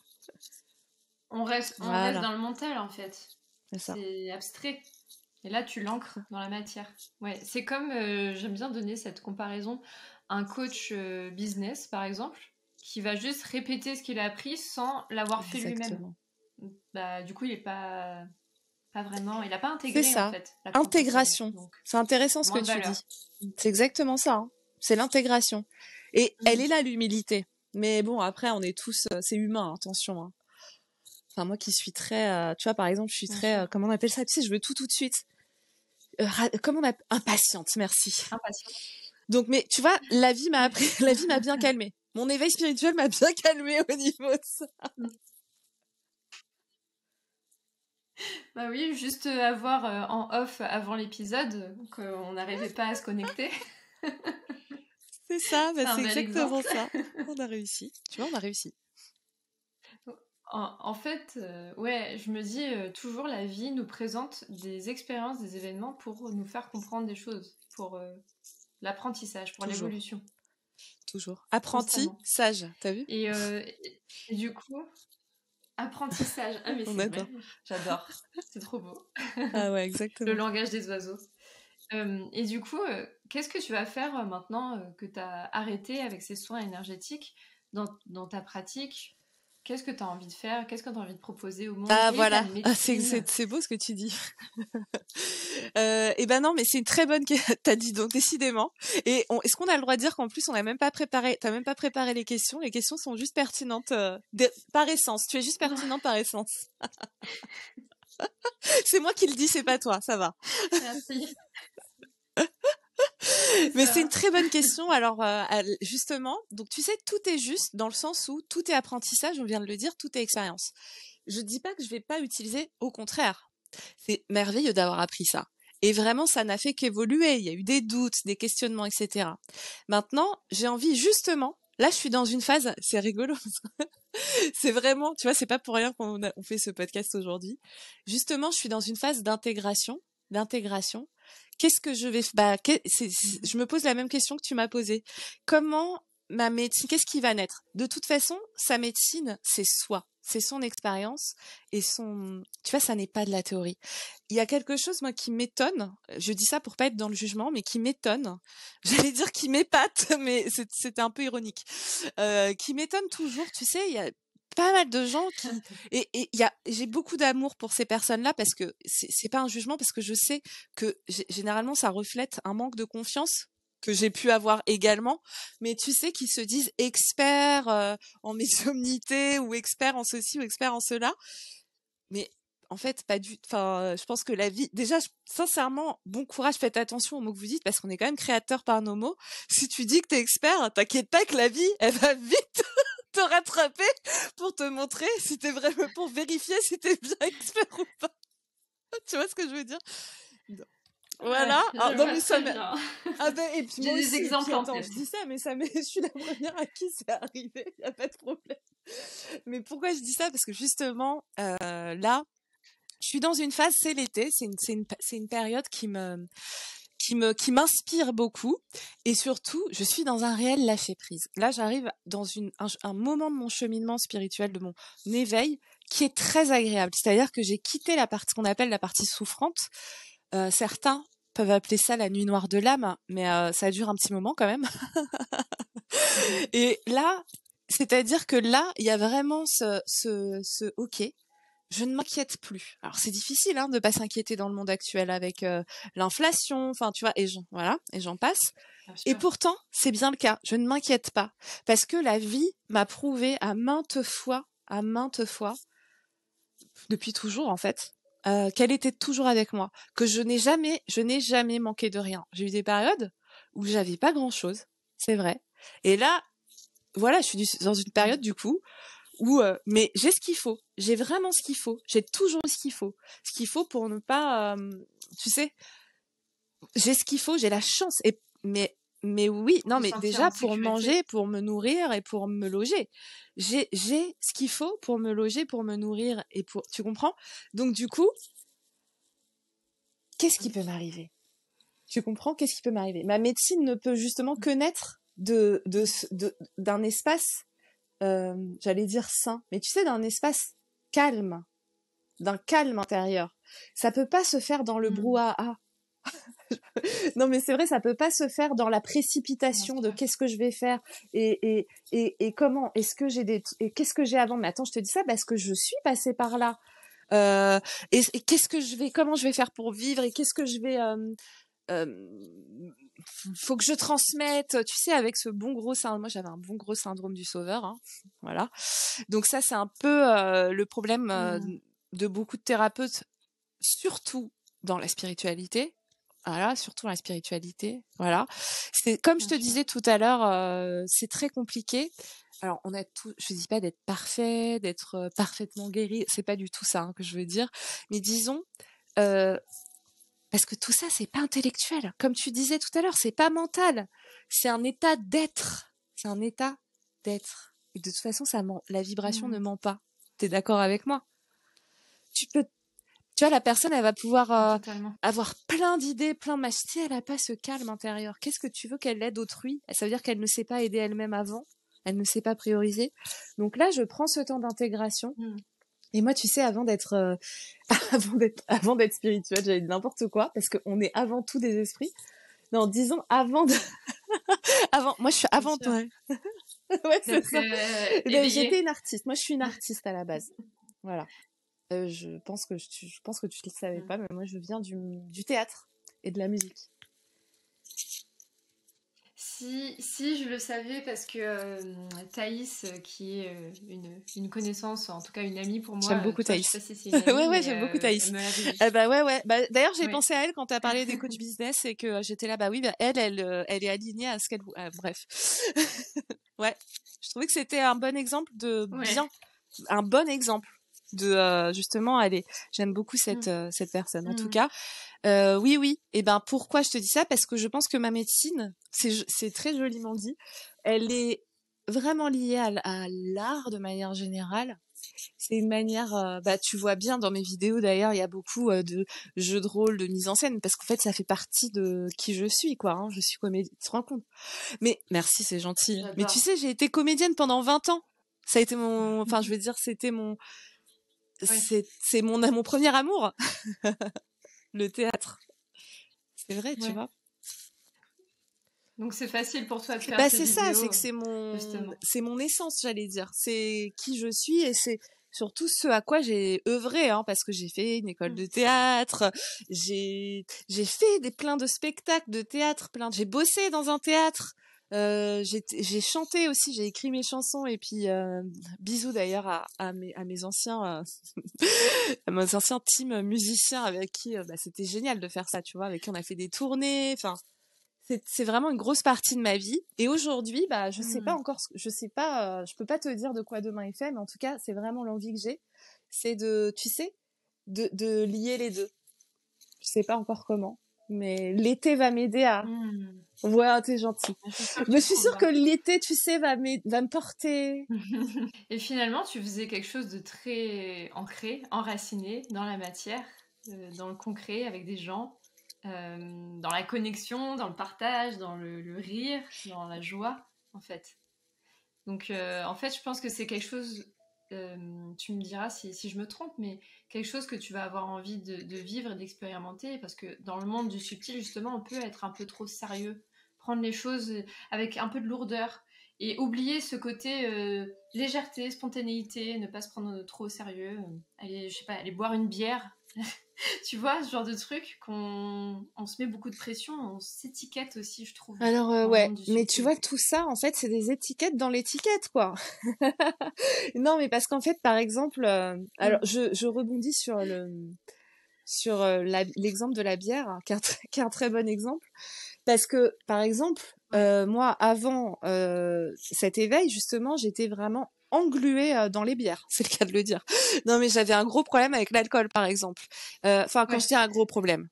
On reste Voilà, dans le mental, en fait. c'est ça. C'est abstrait. Et là, tu l'ancres dans la matière. Ouais, c'est comme, j'aime bien donner cette comparaison, un coach business, par exemple, qui va juste répéter ce qu'il a appris sans l'avoir fait lui-même. Exactement. Du coup, il est pas vraiment, il n'a pas C'est intégré en ça. fait l'apprentissage. Intégration. Donc, C'est intéressant ce que moins de tu valeur. dis. C'est exactement ça, hein. C'est l'intégration. Et elle est Mm. là, l'humilité. Mais bon, après, on est tous, c'est humain, attention, hein. Enfin, moi qui suis très, tu vois, par exemple, je suis Bien très, sûr. comment on appelle ça? Tu sais, je veux tout de suite. Comment on appelle? Impatiente, merci. Impatient. Donc, mais tu vois, la vie m'a appris, la vie m'a bien calmée. Mon éveil spirituel m'a bien calmée au niveau de ça. Bah oui, juste avoir en off avant l'épisode qu'on n'arrivait pas à se connecter. C'est ça, C'est un c'est bel exactement exemple. ça. On a réussi. Tu vois, on a réussi. En fait, ouais, je me dis toujours la vie nous présente des expériences, des événements pour nous faire comprendre des choses, pour l'apprentissage, pour Toujours. l'évolution, Toujours. Apprenti, constamment. sage, t'as vu? Et du coup, apprentissage. Ah mais On c'est adore. vrai, j'adore, c'est trop beau. Ah ouais, Le exactement. langage des oiseaux. Et du coup, qu'est-ce que tu vas faire maintenant que tu as arrêté avec ces soins énergétiques dans ta pratique? Qu'est-ce que tu as envie de faire? Qu'est-ce que tu as envie de proposer au monde? Ah Quelle est ta voilà, médecine? c'est beau ce que tu dis. Et ben non, mais c'est une très bonne t'as dit donc décidément. Est-ce qu'on a le droit de dire qu'en plus on n'a même pas préparé, t'as même pas préparé les questions. Les questions sont juste pertinentes par essence. Tu es juste pertinente par essence. C'est moi qui le dis, c'est pas toi. Ça va. Merci. Mais c'est une Ça. très bonne question. Alors justement, donc tu sais, tout est juste dans le sens où tout est apprentissage. On vient de le dire, tout est expérience. Je dis pas que je vais pas utiliser, au contraire. C'est merveilleux d'avoir appris ça. Et vraiment, ça n'a fait qu'évoluer. Il y a eu des doutes, des questionnements, etc. Maintenant, j'ai envie justement. Là, je suis dans une phase. C'est rigolo. C'est vraiment, tu vois, c'est pas pour rien on fait ce podcast aujourd'hui. Justement, je suis dans une phase d'intégration. Qu'est-ce que je vais, je me pose la même question que tu m'as posée. Comment ma médecine, qu'est-ce qui va naître? De toute façon, sa médecine, c'est soi. C'est son expérience et tu vois, ça n'est pas de la théorie. Il y a quelque chose, moi, qui m'étonne. Je dis ça pour pas être dans le jugement, mais qui m'étonne. J'allais dire qui m'épate, mais c'était un peu ironique. Qui m'étonne toujours. Tu sais, il y a pas mal de gens qui j'ai beaucoup d'amour pour ces personnes-là parce que c'est pas un jugement, parce que je sais que généralement ça reflète un manque de confiance que j'ai pu avoir également, mais tu sais, qui se disent experts en médiumnité ou experts en ceci ou experts en cela, mais en fait pas du. Enfin, je pense que la vie. Déjà, sincèrement, bon courage, faites attention aux mots que vous dites parce qu'on est quand même créateurs par nos mots. Si tu dis que t'es expert, t'inquiète pas que la vie, elle va vite te rattraper pour te montrer si t'es vraiment, pour vérifier si t'es bien expert ou pas. Tu vois ce que je veux dire? Voilà. Ouais, Ah, je non vois mais ça très me. bien. Ah ben et puis J'ai moi des aussi. Et puis exemples en attends, je tête. dis ça, mais je suis la première à qui c'est arrivé. Y a pas de problème. Mais pourquoi je dis ça? Parce que justement, là, je suis dans une phase, c'est l'été, c'est une période qui m'inspire beaucoup, et surtout, je suis dans un réel lâcher prise. Là, j'arrive dans un moment de mon cheminement spirituel, de mon éveil, qui est très agréable. C'est-à-dire que j'ai quitté la partie qu'on appelle la partie souffrante. Certains peuvent appeler ça la nuit noire de l'âme, mais ça dure un petit moment quand même. Et là, c'est-à-dire que là, il y a vraiment ce OK. Je ne m'inquiète plus. Alors c'est difficile de pas s'inquiéter dans le monde actuel avec l'inflation, enfin tu vois, voilà, et j'en passe. Bien Et sûr. pourtant, c'est bien le cas. Je ne m'inquiète pas parce que la vie m'a prouvé à maintes fois, depuis toujours en fait, qu'elle était toujours avec moi, que je n'ai jamais manqué de rien. J'ai eu des périodes où j'avais pas grand-chose, c'est vrai. Et là, voilà, je suis dans une période du coup où mais j'ai ce qu'il faut, j'ai vraiment ce qu'il faut, j'ai toujours ce qu'il faut pour ne pas tu sais, j'ai ce qu'il faut, j'ai la chance et mais oui, Pour non te mais sentir déjà en pour sécurité. manger, pour me nourrir et pour me loger. J'ai ce qu'il faut pour me loger, pour me nourrir et pour tu comprends? Donc du coup, qu'est-ce qui peut m'arriver? Tu comprends? Qu'est-ce qui peut m'arriver? Ma médecine ne peut justement que naître d'un espace j'allais dire sain, mais tu sais, d'un espace calme, d'un calme intérieur. Ça peut pas se faire dans le brouhaha. Non, mais c'est vrai, ça peut pas se faire dans la Bien précipitation de sûr. qu'est-ce que je vais faire et comment est-ce que et qu'est-ce que j'ai avant. Mais attends, je te dis ça parce que je suis passée par là. Euh, et qu'est-ce que comment je vais faire pour vivre et qu'est-ce que je vais faut que je transmette, tu sais, avec ce bon gros syndrome. Moi, j'avais un bon gros syndrome du sauveur, voilà. Donc ça, c'est un peu le problème de beaucoup de thérapeutes, surtout dans la spiritualité. Voilà, surtout dans la spiritualité. Voilà. C'est comme je Bien te sûr. disais tout à l'heure, c'est très compliqué. Alors, on a tout. Je dis pas d'être parfait, d'être parfaitement guéri. C'est pas du tout ça que je veux dire. Mais disons, euh, parce que tout ça, c'est pas intellectuel. Comme tu disais tout à l'heure, c'est pas mental. C'est un état d'être. C'est un état d'être. Et de toute façon, la vibration ne ment pas. T'es d'accord avec moi? Tu peux, tu vois, la personne, elle va pouvoir Totalement. avoir plein d'idées, plein de machines. Si elle a pas ce calme intérieur, qu'est-ce que tu veux qu'elle aide autrui? Ça veut dire qu'elle ne s'est pas aider elle-même avant. Elle ne s'est pas prioriser. Donc là, je prends ce temps d'intégration. Et moi, tu sais, avant d'être spirituelle, j'avais dit n'importe quoi, parce qu'on est avant tout des esprits. Non, disons moi, je suis Bien avant sûr. toi. Ouais, c'est D'être ça. J'étais éveillée. une artiste. Moi, je suis une artiste à la base. Voilà. Je pense que je pense que tu le savais pas, mais moi, je viens du théâtre et de la musique. Si, je le savais parce que Thaïs, qui est une connaissance, en tout cas une amie pour J'aime moi, beaucoup toi je sais pas Thaïs. si c'est une amie, Ouais, mais j'aime beaucoup Thaïs. elle me l'avait dit. Bah ouais. Bah, d'ailleurs, j'ai Oui. pensé à elle quand t'as parlé des coachs business et que j'étais là, bah oui, bah elle est alignée à ce qu'elle... bref. Ouais. Je trouvais que c'était un bon exemple Ouais. un bon exemple de justement, j'aime beaucoup cette personne. En tout cas, oui. Et ben, pourquoi je te dis ça? Parce que je pense que ma médecine, c'est très joliment dit, elle est vraiment liée à l'art de manière générale. C'est une manière, bah, tu vois bien dans mes vidéos d'ailleurs, il y a beaucoup de jeux de rôle, de mise en scène, parce qu'en fait, ça fait partie de qui je suis, quoi. Hein. Je suis comédienne, tu te rends compte? Mais merci, c'est gentil. Mais tu J'adore. sais, j'ai été comédienne pendant 20 ans. Ça a été enfin, je veux dire, Oui. c'est mon premier amour, le théâtre. C'est vrai, tu Ouais. vois. Donc c'est facile pour toi de faire Bah, ces c'est ça, c'est vidéos, que justement. c'est mon essence, j'allais dire. C'est qui je suis et c'est surtout ce à quoi j'ai œuvré, hein, parce que j'ai fait une école de théâtre, j'ai fait plein de spectacles de théâtre, j'ai bossé dans un théâtre, j'ai chanté aussi, j'ai écrit mes chansons et puis bisous d'ailleurs à mes anciens à mes anciens teams musiciens avec qui bah, c'était génial de faire ça, tu vois, avec qui on a fait des tournées, enfin c'est vraiment une grosse partie de ma vie. Et aujourd'hui, bah, je sais pas encore, je peux pas te dire de quoi demain est fait, mais en tout cas, c'est vraiment l'envie que j'ai. C'est tu sais, de lier les deux. Je sais pas encore comment, mais l'été va m'aider à. Ouais, t'es gentil. Je suis sûre que Mais tu je suis sûre que trouveras. l'été, tu sais, va me porter. Et finalement, tu faisais quelque chose de très ancré, enraciné dans la matière, dans le concret, avec des gens, dans la connexion, dans le partage, dans le rire, dans la joie, en fait. Donc, en fait, je pense que c'est quelque chose, tu me diras si je me trompe, mais quelque chose que tu vas avoir envie de vivre et d'expérimenter, parce que dans le monde du subtil, justement, on peut être un peu trop sérieux, prendre les choses avec un peu de lourdeur, et oublier ce côté légèreté, spontanéité, ne pas se prendre trop au sérieux, aller, je sais pas, aller boire une bière. Tu vois, ce genre de truc on se met beaucoup de pression, on s'étiquette aussi, je trouve, Alors dans le ouais, monde du mais tu subtil. vois tout ça en fait c'est des étiquettes dans l'étiquette quoi. Non mais parce qu'en fait par exemple alors je rebondis sur l'exemple de la bière hein, qui est un très bon exemple parce que par exemple moi avant cet éveil justement j'étais vraiment engluée dans les bières, c'est le cas de le dire. Non mais j'avais un gros problème avec l'alcool par exemple. Enfin quand je Ouais, dis un gros problème,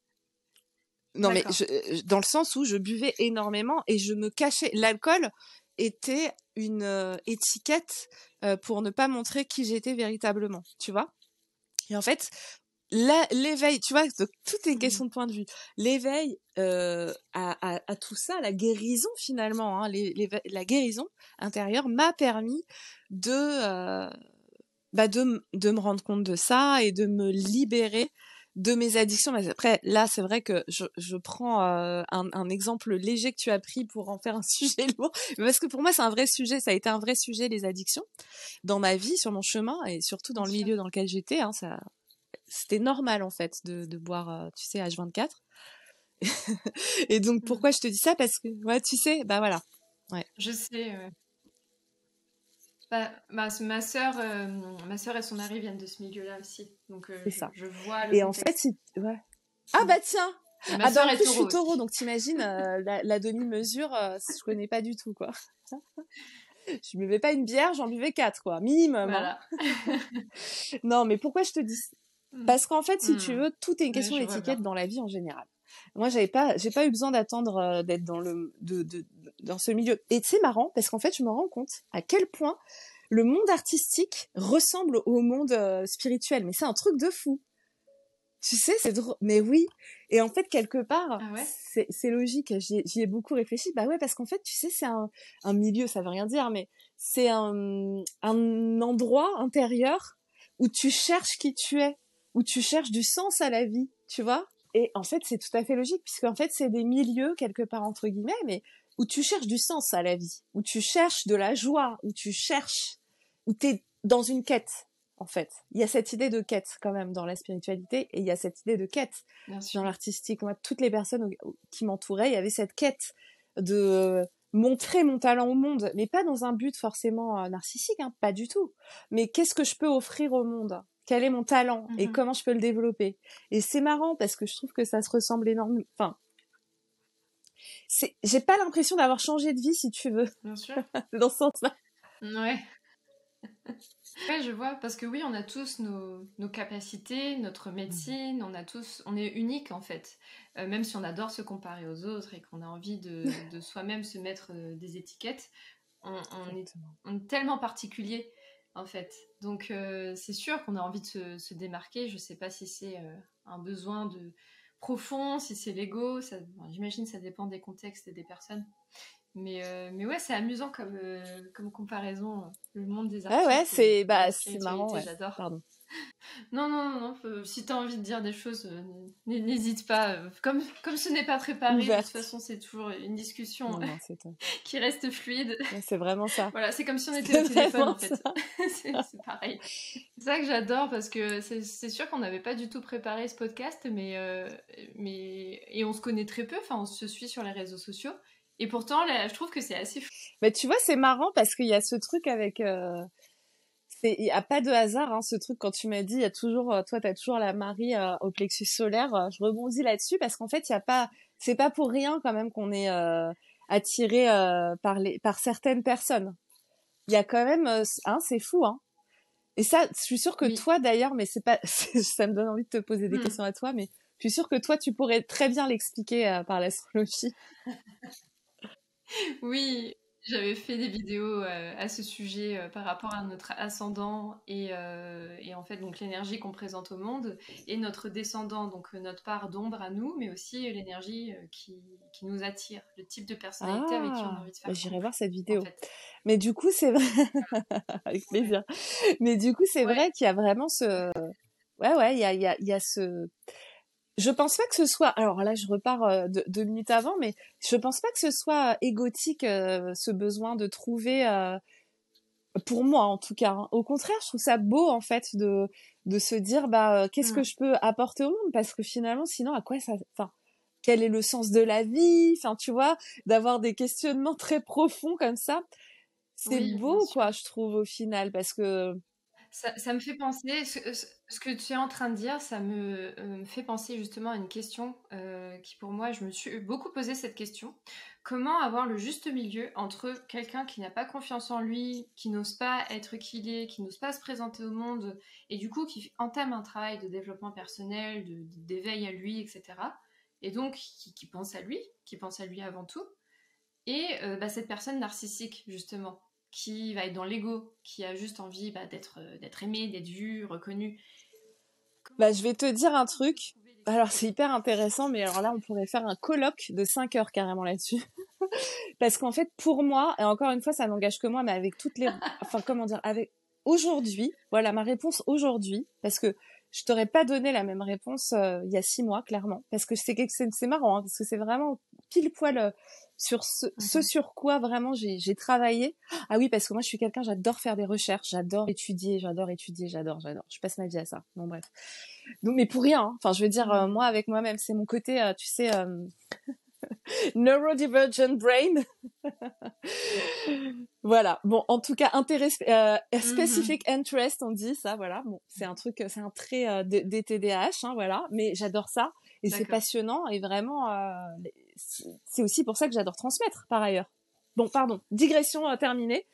non, mais d'accord. dans le sens où je buvais énormément et je me cachais. L'alcool était une étiquette pour ne pas montrer qui j'étais véritablement, tu vois. Et en fait, l'éveil, tu vois, donc, tout est une question de point de vue. L'éveil à tout ça, la guérison finalement, hein, la guérison intérieure m'a permis de de me rendre compte de ça et de me libérer de mes addictions. Mais après, là, c'est vrai que je prends un exemple léger que tu as pris pour en faire un sujet lourd. Parce que pour moi, c'est un vrai sujet. Ça a été un vrai sujet, les addictions, dans ma vie, sur mon chemin, et surtout dans Bien le sûr. milieu dans lequel j'étais. Hein, c'était normal, en fait, de boire, tu sais, H24. Et donc, pourquoi je te dis ça? Parce que, ouais, tu sais, bah voilà. Ouais, Je sais. Bah, ma sœur et son mari viennent de ce milieu-là aussi, donc c'est ça. je vois le Et en fait, contexte. ouais. Ah bah tiens. Et ma Ah bah sœur en est plus je taureau suis taureau aussi. donc t'imagines la demi-mesure je connais pas du tout quoi. Je buvais pas une bière, j'en buvais 4 quoi, minimum hein. Voilà. Non mais pourquoi je te dis ça? Parce qu'en fait si tu veux tout est une Ouais, question je vois d'étiquette bien. dans la vie en général. Moi j'ai pas eu besoin d'attendre d'être dans dans ce milieu et c'est marrant parce qu'en fait je me rends compte à quel point le monde artistique ressemble au monde spirituel mais c'est un truc de fou. Tu sais, c'est drôle. Mais oui. Et en fait, quelque part, Ah ouais? c'est logique. J'y ai beaucoup réfléchi. Bah ouais, parce qu'en fait, tu sais, c'est un milieu, ça veut rien dire, mais c'est un endroit intérieur où tu cherches qui tu es, où tu cherches du sens à la vie, tu vois. Et en fait, c'est tout à fait logique, puisqu'en fait, c'est des milieux, quelque part, entre guillemets, mais où tu cherches du sens à la vie, où tu cherches de la joie, où t'es dans une quête, en fait. Il y a cette idée de quête, quand même, dans la spiritualité, et il y a cette idée de quête dans l'artistique. Moi, toutes les personnes qui m'entouraient, il y avait cette quête de montrer mon talent au monde, mais pas dans un but forcément narcissique, hein, pas du tout. Mais qu'est-ce que je peux offrir au monde ? Quel est mon talent et comment je peux le développer ? Et c'est marrant parce que je trouve que ça se ressemble énormément. Enfin, j'ai pas l'impression d'avoir changé de vie, si tu veux. Bien sûr. Dans ce sens-là. Ouais. Ouais, je vois, parce que oui, on a tous nos capacités, notre médecine, on est unique en fait. Même si on adore se comparer aux autres et qu'on a envie de soi-même se mettre des étiquettes, on est tellement particulier en fait. Donc c'est sûr qu'on a envie de se démarquer. Je sais pas si c'est un besoin profond, si c'est l'ego. J'imagine que ça dépend des contextes et des personnes. Mais ouais, c'est amusant comme comparaison, le monde des artistes. Ouais, et la c'est marrant, ouais. J'adore. Pardon. Non, si t'as envie de dire des choses, n'hésite pas. Comme ce n'est pas préparé, de toute façon, c'est toujours une discussion qui reste fluide. Ouais, c'est vraiment ça. Voilà, c'est comme si on était au téléphone, en fait. C'est pareil. C'est ça que j'adore, parce que c'est sûr qu'on n'avait pas du tout préparé ce podcast, et on se connaît très peu, enfin, on se suit sur les réseaux sociaux. Et pourtant, là, je trouve que c'est assez fou. Mais tu vois, c'est marrant parce qu'il y a ce truc avec... il n'y a pas de hasard, hein, ce truc, quand tu m'as dit, il y a toujours... toi, tu as toujours la Marie au plexus solaire. Je rebondis là-dessus parce qu'en fait, il y a pas... C'est pas pour rien quand même qu'on est attiré par certaines personnes. Il y a quand même... c'est fou, hein. Et ça, je suis sûre que toi, d'ailleurs, mais c'est pas... ça me donne envie de te poser des questions à toi, mais je suis sûre que toi, tu pourrais très bien l'expliquer par l'astrologie. Oui, j'avais fait des vidéos à ce sujet par rapport à notre ascendant et en fait donc l'énergie qu'on présente au monde et notre descendant, donc notre part d'ombre à nous, mais aussi l'énergie qui nous attire, le type de personnalité avec qui on a envie de faire. J'irai voir cette vidéo. En fait. Mais du coup, c'est vrai, avec plaisir. Ouais. Mais du coup, c'est vrai qu'il y a vraiment ce, il y a ce. Je pense pas que ce soit. Alors là, je repars 2 minutes avant, mais je pense pas que ce soit égotique ce besoin de trouver. Pour moi, en tout cas. Hein. Au contraire, je trouve ça beau en fait de se dire qu'est-ce que je peux apporter au monde, parce que finalement, sinon, à quoi ça. Enfin, quel est le sens de la vie ? Enfin, tu vois, d'avoir des questionnements très profonds comme ça, c'est beau, quoi, je trouve au final, parce que. Ça me fait penser, ce que tu es en train de dire, ça me fait penser justement à une question qui pour moi, je me suis beaucoup posé cette question. Comment avoir le juste milieu entre quelqu'un qui n'a pas confiance en lui, qui n'ose pas être qui il est, qui n'ose pas se présenter au monde, et du coup qui entame un travail de développement personnel, d'éveil à lui, etc. Et donc qui pense à lui avant tout, et cette personne narcissique justement, qui va être dans l'ego, qui a juste envie d'être aimé, d'être vu, reconnu. Je vais te dire un truc. Alors, c'est hyper intéressant, mais alors là, on pourrait faire un colloque de 5 heures carrément là-dessus. Parce qu'en fait, pour moi, et encore une fois, ça n'engage que moi, mais avec toutes les... Enfin, comment dire, avec... Aujourd'hui, voilà ma réponse aujourd'hui, parce que je t'aurais pas donné la même réponse il y a 6 mois, clairement. Parce que c'est marrant, hein, parce que c'est vraiment pile poil sur ce sur quoi vraiment j'ai travaillé. Ah oui, parce que moi, je suis quelqu'un, j'adore faire des recherches, j'adore étudier. Je passe ma vie à ça. Bon, bref. Donc, mais pour rien, hein. Enfin, je veux dire, moi, avec moi-même, c'est mon côté, tu sais... neurodivergent brain. Voilà. Bon, en tout cas, specific interest, on dit ça, voilà. Bon, c'est un trait des TDAH, hein, voilà. Mais j'adore ça et c'est passionnant et vraiment, c'est aussi pour ça que j'adore transmettre, par ailleurs. Bon, pardon, digression terminée.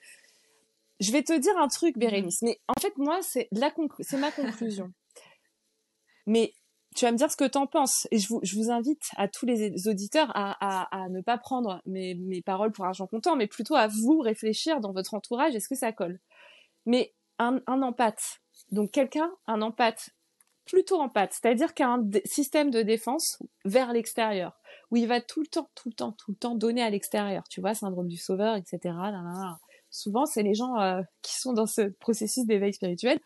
Je vais te dire un truc, Bérénice. Mais en fait, moi, c'est ma conclusion. Mais tu vas me dire ce que t'en penses. Et je vous invite à tous les auditeurs à ne pas prendre mes paroles pour argent comptant, mais plutôt à vous réfléchir dans votre entourage, est-ce que ça colle ? Mais un empathe, donc un empathe, plutôt empathe, c'est-à-dire qu'il y a un système de défense vers l'extérieur, où il va tout le temps donner à l'extérieur, tu vois, syndrome du sauveur, etc. Souvent, c'est les gens qui sont dans ce processus d'éveil spirituel,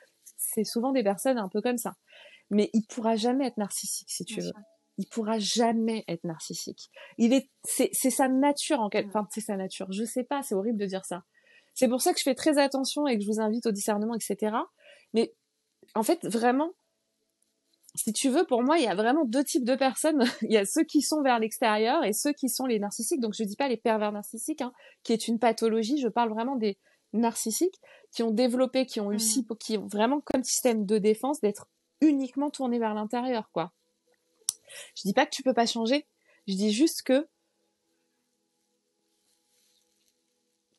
c'est souvent des personnes un peu comme ça. Mais il pourra jamais être narcissique, si tu veux. Il pourra jamais être narcissique. C'est sa nature enfin, c'est sa nature. Je sais pas, c'est horrible de dire ça. C'est pour ça que je fais très attention et que je vous invite au discernement, etc. Mais, en fait, vraiment, si tu veux, pour moi, il y a vraiment 2 types de personnes. Il y a ceux qui sont vers l'extérieur et ceux qui sont les narcissiques. Donc, je dis pas les pervers narcissiques, hein, qui est une pathologie. Je parle vraiment des narcissiques qui ont développé, qui ont qui ont vraiment comme système de défense d'être uniquement tournés vers l'intérieur, quoi. Je dis pas que tu peux pas changer. Je dis juste que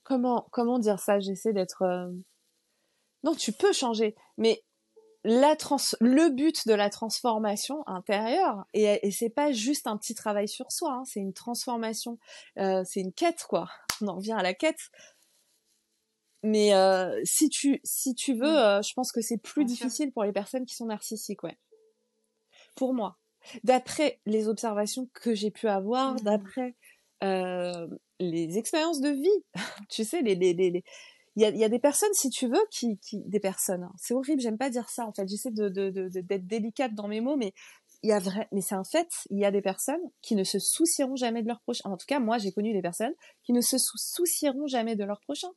comment dire ça? J'essaie d'être non, tu peux changer, mais le but de la transformation intérieure et c'est pas juste un petit travail sur soi, hein, c'est une transformation, c'est une quête, quoi. On en revient à la quête. Mais si tu veux, je pense que c'est plus difficile pour les personnes qui sont narcissiques, ouais. Pour moi, d'après les observations que j'ai pu avoir, d'après les expériences de vie, tu sais, il y a des personnes, si tu veux, des personnes. Hein. C'est horrible, j'aime pas dire ça. En fait, j'essaie d'être délicate dans mes mots, mais mais c'est un fait. Il y a des personnes qui ne se soucieront jamais de leur prochain. En tout cas, moi, j'ai connu des personnes qui ne se soucieront jamais de leur prochain.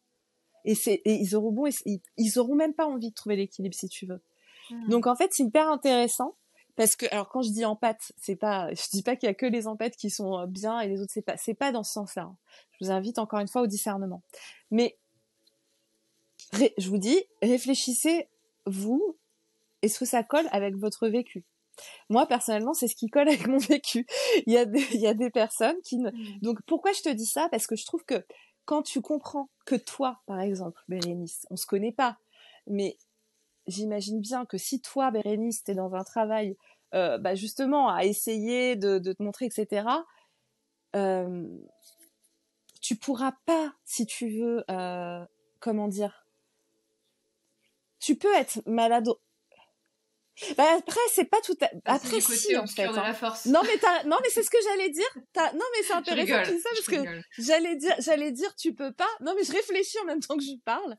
Et ils auront même pas envie de trouver l'équilibre, si tu veux. Donc, en fait, c'est hyper intéressant. Parce que, alors, quand je dis empathe, je dis pas qu'il y a que les empathes qui sont bien et les autres, c'est pas dans ce sens-là. Hein. Je vous invite encore une fois au discernement. Mais, je vous dis, réfléchissez, vous, est-ce que ça colle avec votre vécu? Moi, personnellement, c'est ce qui colle avec mon vécu. Il y a des personnes qui ne... Donc, pourquoi je te dis ça? Parce que je trouve que quand tu comprends que toi, par exemple, Bérénice, on se connaît pas, mais j'imagine bien que si toi, Bérénice, t'es dans un travail, justement, à essayer de te montrer, etc., tu pourras pas, si tu veux, comment dire, tu peux être malade. Après, c'est pas tout après, si, en fait. Hein. Non, mais c'est ce que j'allais dire. Non, mais c'est intéressant que tu dis ça parce que j'allais dire, tu peux pas. Non, mais je réfléchis en même temps que je parle.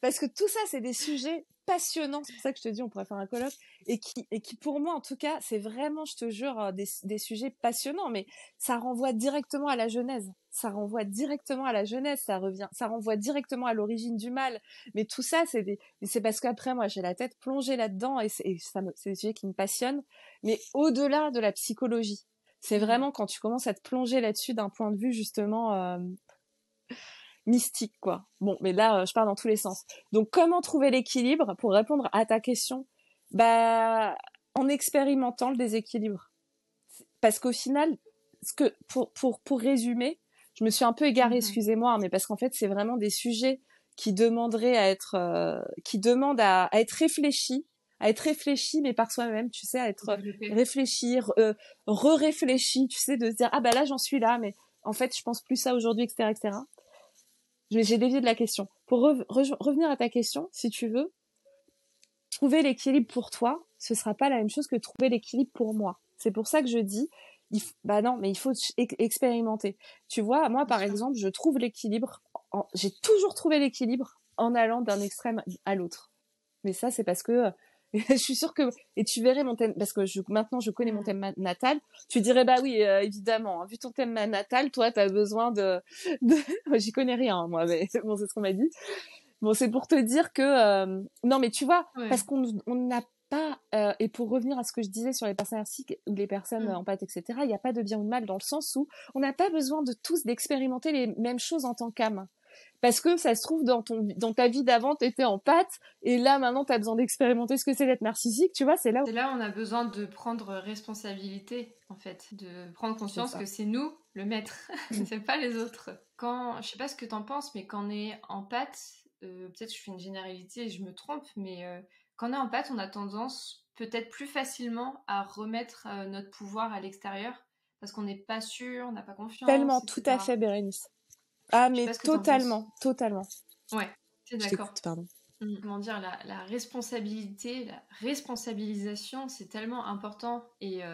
Parce que tout ça, c'est des sujets passionnants. C'est pour ça que je te dis, on pourrait faire un colloque. Et qui, pour moi, en tout cas, c'est vraiment, je te jure, des sujets passionnants. Mais ça renvoie directement à la genèse. Ça renvoie directement à la genèse. Ça renvoie directement à l'origine du mal. Mais tout ça, c'est parce qu'après, moi, j'ai la tête plongée là-dedans et c'est des sujets qui me passionnent. Mais au-delà de la psychologie. C'est vraiment quand tu commences à te plonger là-dessus d'un point de vue, justement, mystique, quoi. Bon, mais là, je parle dans tous les sens. Donc, comment trouver l'équilibre pour répondre à ta question? En expérimentant le déséquilibre. Parce qu'au final, pour résumer, je me suis un peu égarée, excusez-moi, mais parce qu'en fait, c'est vraiment des sujets qui demanderaient qui demandent à être réfléchis, mais par soi-même, tu sais, à être réfléchi, re-réfléchi, tu sais, de se dire, ah là, j'en suis là, mais en fait, je pense plus ça aujourd'hui, etc., etc. J'ai dévié de la question. Pour revenir à ta question, si tu veux, trouver l'équilibre pour toi, ce sera pas la même chose que trouver l'équilibre pour moi. C'est pour ça que je dis, non, mais il faut expérimenter. Tu vois, moi, par exemple, je trouve l'équilibre, j'ai toujours trouvé l'équilibre en allant d'un extrême à l'autre. Mais ça, c'est parce que je suis sûre que, et tu verrais mon thème, parce que maintenant je connais mon thème natal, tu dirais, bah oui, évidemment, hein, vu ton thème natal, toi, t'as besoin j'y connais rien, moi, mais bon, c'est ce qu'on m'a dit. Bon, c'est pour te dire que, non, mais tu vois, parce qu'on n'a pas, et pour revenir à ce que je disais sur les personnes narcissiques ou les personnes empathes, etc., il n'y a pas de bien ou de mal dans le sens où on n'a pas besoin de tous d'expérimenter les mêmes choses en tant qu'âme. Parce que ça se trouve, dans ta vie d'avant, t'étais en pâte, et là, maintenant, t'as besoin d'expérimenter ce que c'est d'être narcissique, tu vois, c'est là où... C'est là où on a besoin de prendre responsabilité, en fait, de prendre conscience que c'est nous, le maître, c'est pas les autres. Je sais pas ce que t'en penses, mais quand on est en pâte, peut-être je fais une généralité et je me trompe, mais quand on est en pâte, on a tendance peut-être plus facilement à remettre notre pouvoir à l'extérieur, parce qu'on n'est pas sûr, on n'a pas confiance, Tellement, etc. tout à fait, Bérénice. Ah, mais totalement. Ouais, c'est d'accord. Je t'écoute, pardon. Comment dire, la responsabilité, la responsabilisation, c'est tellement important. Et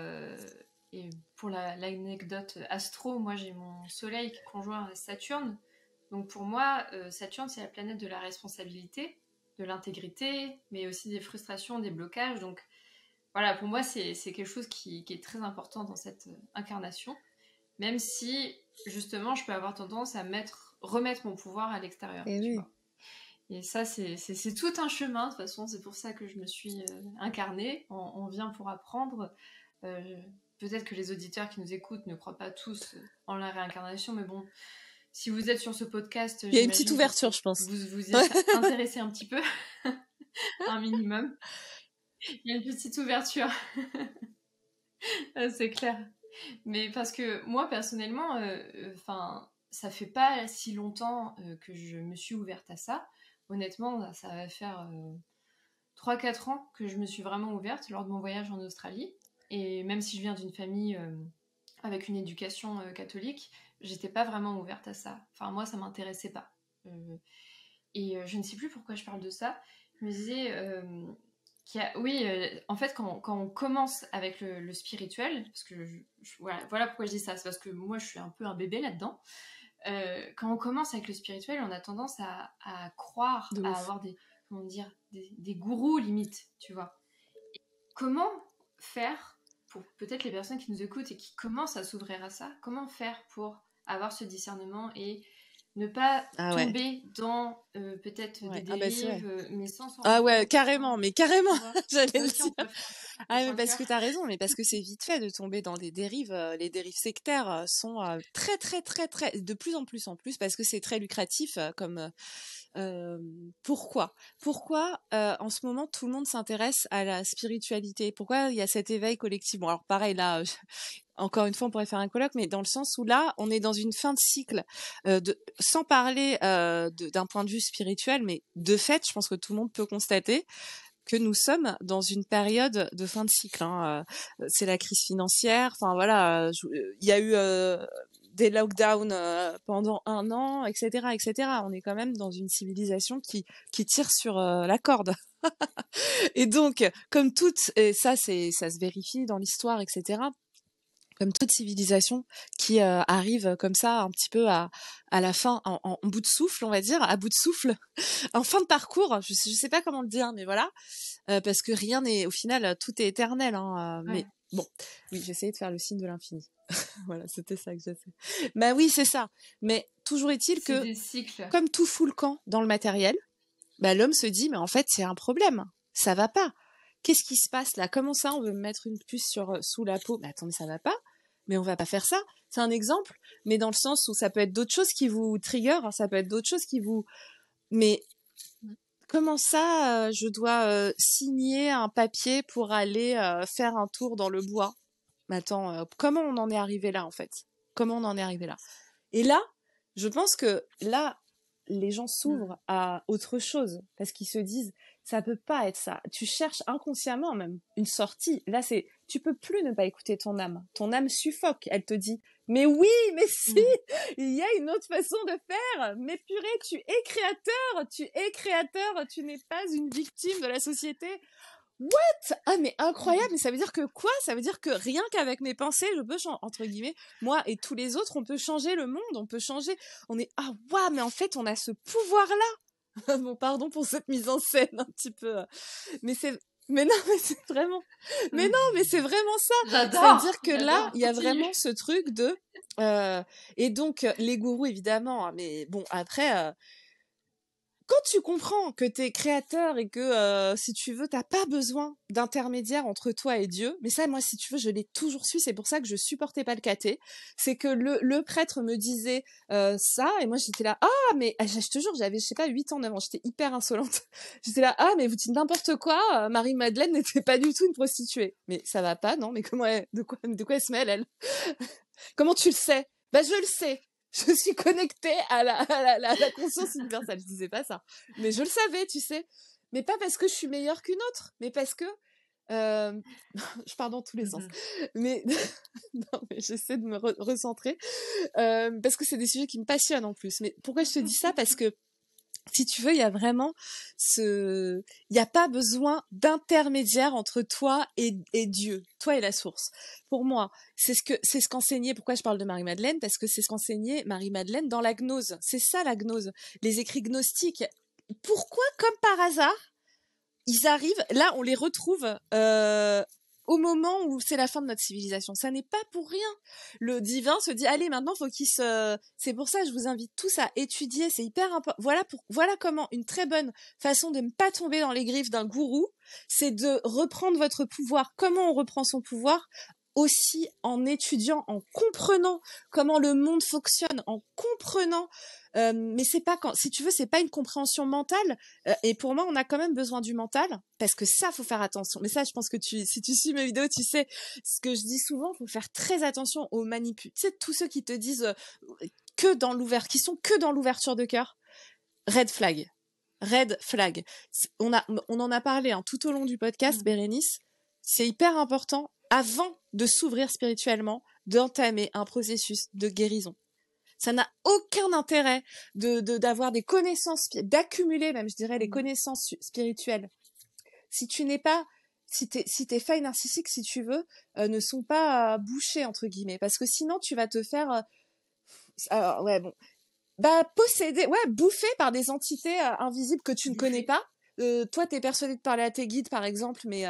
pour l'anecdote astro, moi j'ai mon soleil qui est conjoint à Saturne. Donc pour moi, Saturne, c'est la planète de la responsabilité. de l'intégrité, mais aussi des frustrations, des blocages. Donc voilà, pour moi, c'est quelque chose qui est très important dans cette incarnation, même si, justement, je peux avoir tendance à remettre mon pouvoir à l'extérieur, Et tu oui. vois. Et ça, c'est tout un chemin, de toute façon, c'est pour ça que je me suis incarnée. On vient pour apprendre. Peut-être que les auditeurs qui nous écoutent ne croient pas tous en la réincarnation, mais bon, si vous êtes sur ce podcast, Il y a une petite j'imagine ouverture, que je pense. vous êtes intéressé un petit peu, un minimum. Il y a une petite ouverture, c'est clair. Mais parce que moi, personnellement, ça fait pas si longtemps que je me suis ouverte à ça. Honnêtement, ça va faire 3-4 ans que je me suis vraiment ouverte lors de mon voyage en Australie. Et même si je viens d'une famille avec une éducation catholique, j'étais pas vraiment ouverte à ça. Enfin, moi, ça m'intéressait pas. Je ne sais plus pourquoi je parle de ça. Je me disais en fait, quand on commence avec le spirituel, parce que voilà pourquoi je dis ça, c'est parce que moi, je suis un peu un bébé là-dedans. Quand on commence avec le spirituel, on a tendance à croire, De à ouf. avoir des gourous limite, tu vois. Et comment faire pour peut-être les personnes qui nous écoutent et qui commencent à s'ouvrir à ça, comment faire pour avoir ce discernement et ne pas Ah ouais. tomber dans peut-être des Ouais. Ah bah c'est vrai. dérives, mais sans s'en Ah rendre ouais, compte, carrément, mais carrément, tu vois. j'allais Ça le aussi, on dire. peut le faire. Ah mais Sur le parce cœur. que t'as raison, mais parce que c'est vite fait de tomber dans des dérives. Les dérives sectaires sont très très très très de plus en plus parce que c'est très lucratif pourquoi en ce moment tout le monde s'intéresse à la spiritualité? Pourquoi il y a cet éveil collectif? Bon alors pareil là, encore une fois on pourrait faire un colloque, mais dans le sens où là on est dans une fin de cycle, sans parler d'un point de vue spirituel, mais de fait je pense que tout le monde peut constater que nous sommes dans une période de fin de cycle. C'est la crise financière. Enfin voilà, il y a eu des lockdowns pendant 1 an, etc., etc. On est quand même dans une civilisation qui tire sur la corde. Et donc, comme toute, et ça se vérifie dans l'histoire, etc. Comme toute civilisation qui arrive comme ça un petit peu à la fin, en bout de souffle, on va dire, à bout de souffle, en fin de parcours. Je sais pas comment le dire, mais voilà. Parce que rien n'est, au final, tout est éternel. Mais bon, oui, j'essayais de faire le signe de l'infini. Voilà, c'était ça que j'essayais. Bah oui, c'est ça. Mais toujours est-il C'est que, des cycles. comme tout fout le camp dans le matériel, bah l'homme se dit, mais en fait, c'est un problème. Ça va pas. Qu'est-ce qui se passe là? Comment ça, on veut me mettre une puce sous la peau? Mais attendez, ça va pas. Mais on va pas faire ça. C'est un exemple, mais dans le sens où ça peut être d'autres choses qui vous trigger, ça peut être d'autres choses qui vous... Mais comment ça, je dois signer un papier pour aller faire un tour dans le bois? Mais attends, comment on en est arrivé là en fait? Comment on en est arrivé là? Et là, je pense que là, les gens s'ouvrent à autre chose parce qu'ils se disent, ça peut pas être ça. Tu cherches inconsciemment même une sortie. Là, tu peux plus ne pas écouter ton âme. Ton âme suffoque. Elle te dit, mais oui, mais si, il y a une autre façon de faire. Mais purée, tu es créateur, tu n'es pas une victime de la société. What? Ah mais incroyable, mais ça veut dire que quoi? Ça veut dire que rien qu'avec mes pensées, je peux entre guillemets, moi et tous les autres, on peut changer le monde, on peut changer, ah waouh, mais en fait on a ce pouvoir-là. Bon, pardon pour cette mise en scène un petit peu, mais non, mais c'est vraiment, mais non, mais c'est vraiment ça. J'adore. Ça veut dire que là, il y a Continue. vraiment ce truc de, et donc les gourous évidemment, mais bon après. Quand tu comprends que t'es créateur et que, si tu veux, t'as pas besoin d'intermédiaire entre toi et Dieu, mais ça, moi, si tu veux, je l'ai toujours su, c'est pour ça que je supportais pas le caté, c'est que le prêtre me disait ça, et moi, j'étais là, ah, mais je te jure, j'avais, je sais pas, 8 ans, 9 ans, j'étais hyper insolente. J'étais là, ah, mais vous dites n'importe quoi, Marie-Madeleine n'était pas du tout une prostituée. Mais ça va pas, non? Mais de quoi elle se mêle, elle? Comment tu le sais? Bah, je le sais. Je suis connectée à la conscience universelle. Je disais pas ça. Mais je le savais, tu sais. Mais pas parce que je suis meilleure qu'une autre, mais parce que... je pars dans tous les sens. Mais, non, mais j'essaie de me recentrer. Parce que c'est des sujets qui me passionnent en plus. Mais pourquoi je te dis ça? Parce que si tu veux, il y a vraiment il n'y a pas besoin d'intermédiaire entre toi et Dieu, toi et la source. Pour moi, c'est ce qu'enseignait, pourquoi je parle de Marie-Madeleine? Parce que c'est ce qu'enseignait Marie-Madeleine dans la gnose. C'est ça, la gnose. Les écrits gnostiques, pourquoi, comme par hasard, ils arrivent, là, on les retrouve au moment où c'est la fin de notre civilisation. Ça n'est pas pour rien. Le divin se dit, allez, maintenant, faut qu'il se... C'est pour ça que je vous invite tous à étudier. C'est hyper important. Voilà comment une très bonne façon de ne pas tomber dans les griffes d'un gourou, c'est de reprendre votre pouvoir. Comment on reprend son pouvoir? Aussi en étudiant, en comprenant comment le monde fonctionne, en comprenant... mais c'est pas si tu veux, c'est pas une compréhension mentale. Et pour moi, on a quand même besoin du mental, parce que ça, faut faire attention. Mais ça, je pense que si tu suis mes vidéos, tu sais ce que je dis souvent. Faut faire très attention aux manipules. Tu sais, tous ceux qui te disent qui sont que dans l'ouverture de cœur. Red flag. Red flag. On en a parlé tout au long du podcast, Bérénice. C'est hyper important, avant de s'ouvrir spirituellement, d'entamer un processus de guérison. Ça n'a aucun intérêt d'avoir des connaissances, d'accumuler même, je dirais, les connaissances spirituelles. Si tes failles narcissiques, si tu veux, ne sont pas bouchées, entre guillemets, parce que sinon tu vas te faire, bouffé par des entités invisibles que tu ne connais pas. Toi, t'es persuadé de parler à tes guides, par exemple, mais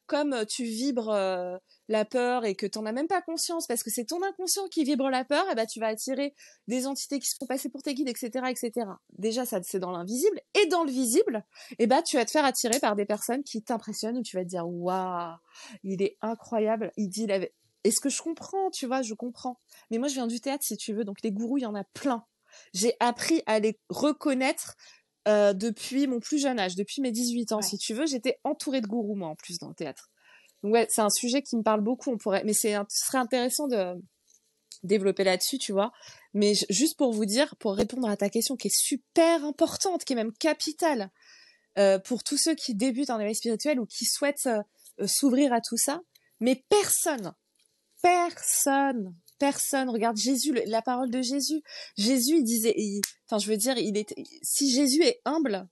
comme tu vibres la peur et que t'en as même pas conscience, parce que c'est ton inconscient qui vibre la peur, et ben tu vas attirer des entités qui se font passer pour tes guides, etc., etc. Déjà, ça c'est dans l'invisible, et dans le visible, et ben tu vas te faire attirer par des personnes qui t'impressionnent, où tu vas te dire waouh, il est incroyable, il dit la... Est-ce que je comprends, tu vois, je comprends. Mais moi, je viens du théâtre, si tu veux, donc les gourous, il y en a plein. J'ai appris à les reconnaître depuis mon plus jeune âge, depuis mes 18 ans, si tu veux. J'étais entourée de gourous, moi, en plus, dans le théâtre. Donc ouais, c'est un sujet qui me parle beaucoup. Mais ce serait intéressant de développer là-dessus, tu vois. Mais juste pour vous dire, pour répondre à ta question qui est super importante, qui est même capitale, pour tous ceux qui débutent en éveil spirituel ou qui souhaitent s'ouvrir à tout ça, mais personne, regarde Jésus, la parole de Jésus. Jésus, il disait, si Jésus est humble,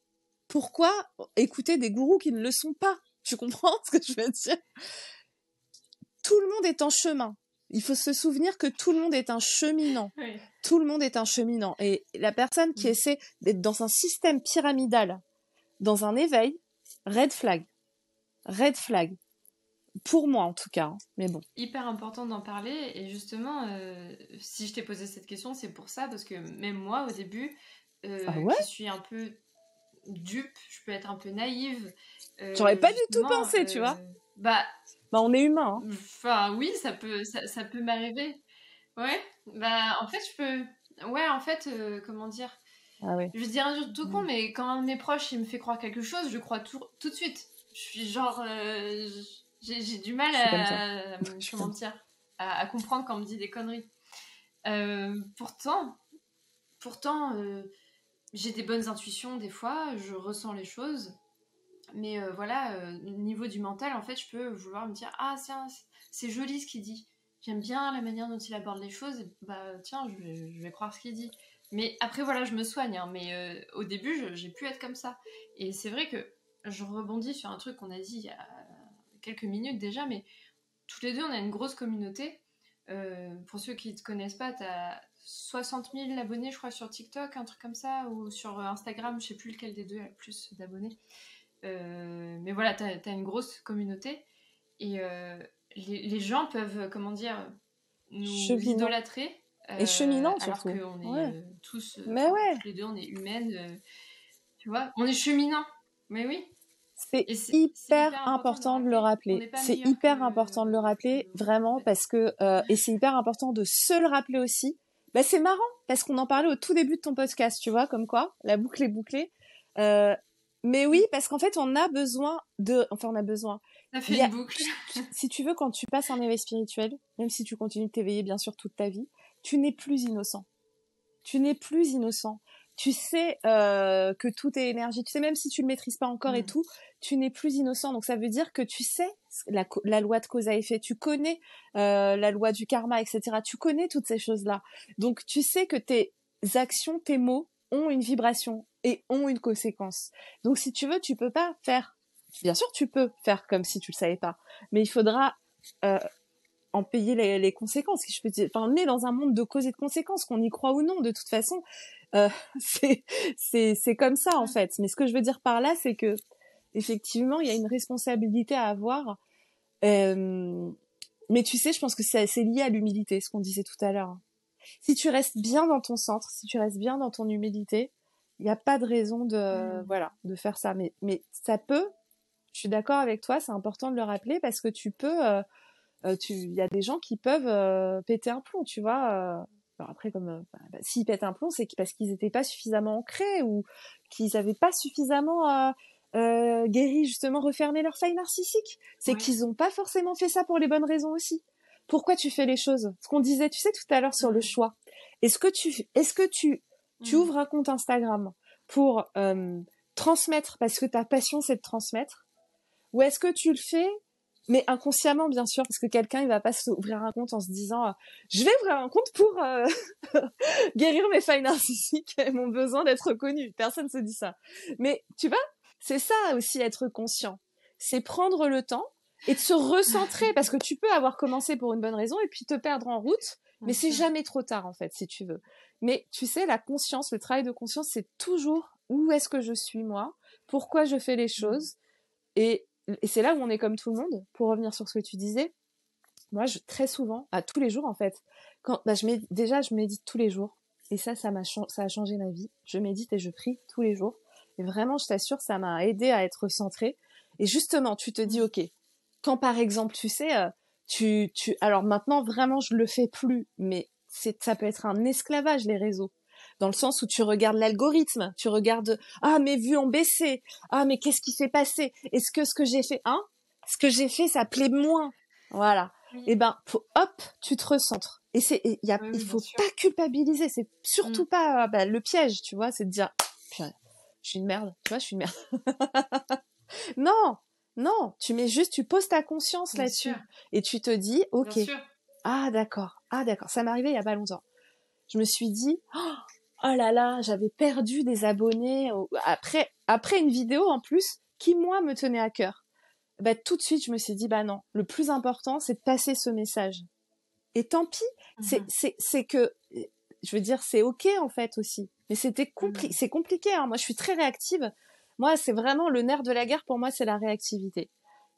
pourquoi écouter des gourous qui ne le sont pas? Tu comprends ce que je veux dire? Tout le monde est en chemin. Il faut se souvenir que tout le monde est un cheminant. Oui. Tout le monde est un cheminant. Et la personne qui essaie d'être dans un système pyramidal, dans un éveil, red flag. Red flag. Pour moi, en tout cas. Hein. Mais bon. Hyper important d'en parler. Et justement, si je t'ai posé cette question, c'est pour ça. Parce que même moi, au début, qui suis un peu dupe, je peux être un peu naïve. J'aurais pas du tout pensé, tu vois. Bah, on est humain. Hein. Enfin, oui, ça peut m'arriver. Ouais. Bah, en fait, je peux... Ouais, en fait, comment dire... Ah ouais. Je vais dire un truc tout con, mais quand un de mes proches, il me fait croire quelque chose, je crois tout de suite. Je suis genre... j'ai du mal à comprendre quand on me dit des conneries. Pourtant, j'ai des bonnes intuitions des fois, je ressens les choses. Mais au niveau du mental, en fait, je peux vouloir me dire « Ah, c'est joli ce qu'il dit. J'aime bien la manière dont il aborde les choses. Bah, tiens, je vais croire ce qu'il dit. » Mais après, voilà, je me soigne. Hein, mais au début, j'ai pu être comme ça. Et c'est vrai que je rebondis sur un truc qu'on a dit il y a quelques minutes déjà, mais tous les deux, on a une grosse communauté. Pour ceux qui ne te connaissent pas, tu as 60 000 abonnés, je crois, sur TikTok, un truc comme ça, ou sur Instagram, je ne sais plus lequel des deux a le plus d'abonnés. Mais voilà, t'as une grosse communauté et les gens peuvent, comment dire, nous idolâtrer. Et cheminant, alors surtout. qu'on est tous, tous les deux, on est humaines. Tu vois, on est cheminants. Mais oui. C'est hyper important de le rappeler. C'est hyper important de le rappeler, vraiment, parce que... et c'est hyper important de se le rappeler aussi. Bah, c'est marrant, parce qu'on en parlait au tout début de ton podcast, tu vois, comme quoi, la boucle est bouclée. Mais oui, parce qu'en fait, on a besoin de... Enfin, on a besoin. Ça fait une boucle. Si tu veux, quand tu passes un éveil spirituel, même si tu continues de t'éveiller, bien sûr, toute ta vie, tu n'es plus innocent. Tu n'es plus innocent. Tu sais que tout est énergie. Tu sais, même si tu le maîtrises pas encore et tout, tu n'es plus innocent. Donc, ça veut dire que tu sais la loi de cause à effet. Tu connais la loi du karma, etc. Tu connais toutes ces choses-là. Donc, tu sais que tes actions, tes mots ont une vibration et ont une conséquence. Donc, si tu veux, tu peux pas faire... Bien sûr, tu peux faire comme si tu le savais pas. Mais il faudra... en payer les conséquences, si je peux dire. Enfin, on est dans un monde de cause et de conséquences, qu'on y croit ou non, de toute façon. Euh, c'est c'est comme ça en fait. Mais ce que je veux dire par là, c'est que effectivement, il y a une responsabilité à avoir. Euh, mais tu sais, je pense que c'est lié à l'humilité, ce qu'on disait tout à l'heure. Si tu restes bien dans ton centre, si tu restes bien dans ton humilité, il n'y a pas de raison de voilà de faire ça. Mais ça peut. Je suis d'accord avec toi, c'est important de le rappeler parce que tu peux. Il y a des gens qui peuvent péter un plomb, tu vois. Alors après, comme s'ils pètent un plomb, c'est parce qu'ils n'étaient pas suffisamment ancrés ou qu'ils n'avaient pas suffisamment guéri, justement, refermé leur faille narcissique. C'est qu'ils n'ont pas forcément fait ça pour les bonnes raisons aussi. Pourquoi tu fais les choses? Ce qu'on disait, tu sais, tout à l'heure sur le choix. Est-ce que tu ouvres un compte Instagram pour transmettre parce que ta passion c'est de transmettre, ou est-ce que tu le fais mais inconsciemment, bien sûr, parce que quelqu'un, il va pas ouvrir un compte en se disant je vais ouvrir un compte pour guérir mes failles narcissiques et mon besoin d'être reconnu. Personne se dit ça. Mais tu vois, c'est ça aussi être conscient. C'est prendre le temps et de se recentrer, parce que tu peux avoir commencé pour une bonne raison et puis te perdre en route, mais c'est jamais trop tard, en fait, si tu veux. Mais tu sais, la conscience, le travail de conscience, c'est toujours où est-ce que je suis, moi, pourquoi je fais les choses, et c'est là où on est comme tout le monde, pour revenir sur ce que tu disais. Moi, très souvent, tous les jours en fait, je médite tous les jours. Et ça a changé ma vie. Je médite et je prie tous les jours. Et vraiment, je t'assure, ça m'a aidé à être centrée. Et justement, tu te dis, ok, quand par exemple, tu sais, alors maintenant, vraiment, je le fais plus, mais ça peut être un esclavage, les réseaux. Dans le sens où tu regardes l'algorithme, tu regardes, ah, mes vues ont baissé, ah, mais qu'est-ce qui s'est passé? Est-ce que ce que j'ai fait, ce que j'ai fait, ça plaît moins? Voilà. Et ben, hop, tu te recentres. Et il faut pas culpabiliser, c'est surtout pas le piège, tu vois, c'est de dire, je suis une merde, tu vois, je suis une merde. Non, non, tu poses ta conscience là-dessus et tu te dis, ok, d'accord, ça m'est arrivé il y a pas longtemps. Je me suis dit, oh là là, j'avais perdu des abonnés après une vidéo en plus qui moi me tenait à cœur. Tout de suite je me suis dit non, le plus important c'est de passer ce message. Et tant pis, c'est que je veux dire c'est ok en fait aussi. Mais c'est compliqué hein. Moi je suis très réactive. Moi c'est vraiment le nerf de la guerre pour moi, c'est la réactivité.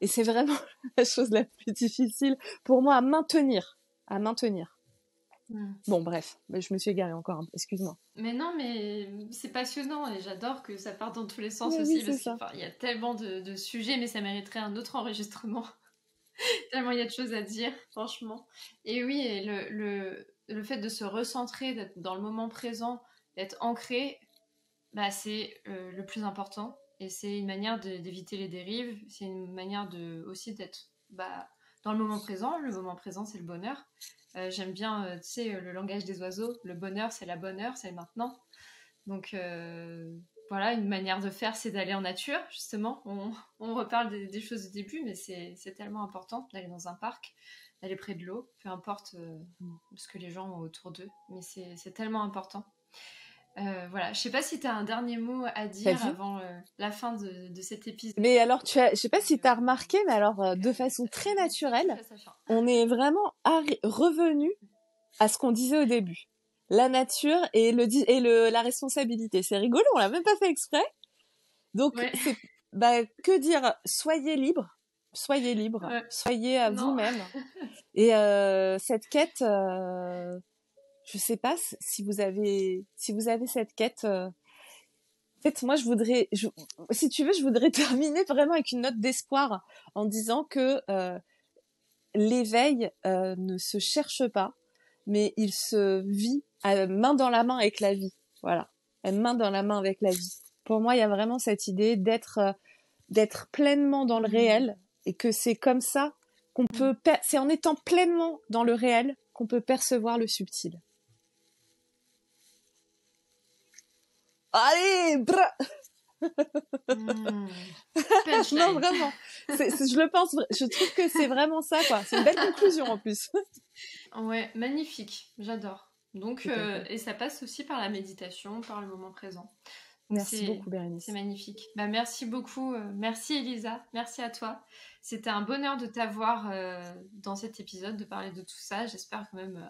Et c'est vraiment la chose la plus difficile pour moi à maintenir. Bon, bref, je me suis égarée encore, excuse-moi. Mais non, mais c'est passionnant et j'adore que ça parte dans tous les sens aussi, parce qu'il y a tellement de sujets, mais ça mériterait un autre enregistrement. Tellement il y a de choses à dire, franchement. Et oui, et le fait de se recentrer, d'être dans le moment présent, d'être ancré, c'est le plus important. Et c'est une manière d'éviter les dérives, c'est une manière aussi d'être dans le moment présent. Le moment présent, c'est le bonheur. J'aime bien, tu sais, le langage des oiseaux. Le bonheur, c'est la bonne heure, c'est maintenant. Donc voilà, une manière de faire, c'est d'aller en nature, justement. On reparle des choses du début, mais c'est tellement important d'aller dans un parc, d'aller près de l'eau, peu importe ce que les gens ont autour d'eux, mais c'est tellement important. Voilà, je sais pas si tu as un dernier mot à dire avant la fin de cet épisode. Mais alors, je sais pas si tu as remarqué, mais alors, de façon très naturelle, on est vraiment revenu à ce qu'on disait au début. La nature et la responsabilité. C'est rigolo, on l'a même pas fait exprès. Donc, que dire? Soyez libre, soyez à vous-même. Et cette quête, je sais pas si vous avez cette quête. En fait, moi, si tu veux, je voudrais terminer vraiment avec une note d'espoir en disant que l'éveil ne se cherche pas, mais il se vit main dans la main avec la vie. Voilà, main dans la main avec la vie. Pour moi, il y a vraiment cette idée d'être pleinement dans le réel, et que c'est comme ça qu'on peut, c'est en étant pleinement dans le réel qu'on peut percevoir le subtil. Allez, non, vraiment. Je le pense, je trouve que c'est vraiment ça, quoi. C'est une belle conclusion en plus. Ouais, magnifique, j'adore. Donc, et ça passe aussi par la méditation, par le moment présent. Donc merci beaucoup, Bérénice. C'est magnifique. Merci beaucoup. Merci, Elisa. Merci à toi. C'était un bonheur de t'avoir dans cet épisode, de parler de tout ça. J'espère quand même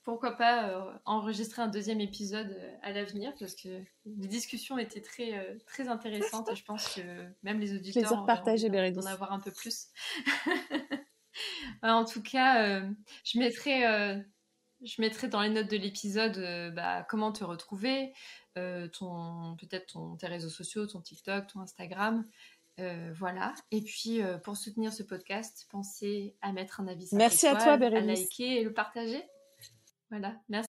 pourquoi pas enregistrer un deuxième épisode à l'avenir, parce que les discussions étaient très intéressantes et je pense que même les auditeurs Plaisir auraient envie partagé, d'en Bérénice. avoir un peu plus. En tout cas, je mettrai dans les notes de l'épisode comment te retrouver, peut-être tes réseaux sociaux, ton TikTok, ton Instagram. Voilà. Et puis, pour soutenir ce podcast, pensez à mettre un avis 5 Merci à toi, étoiles, à Bérénice. liker et le partager. Voilà. Merci.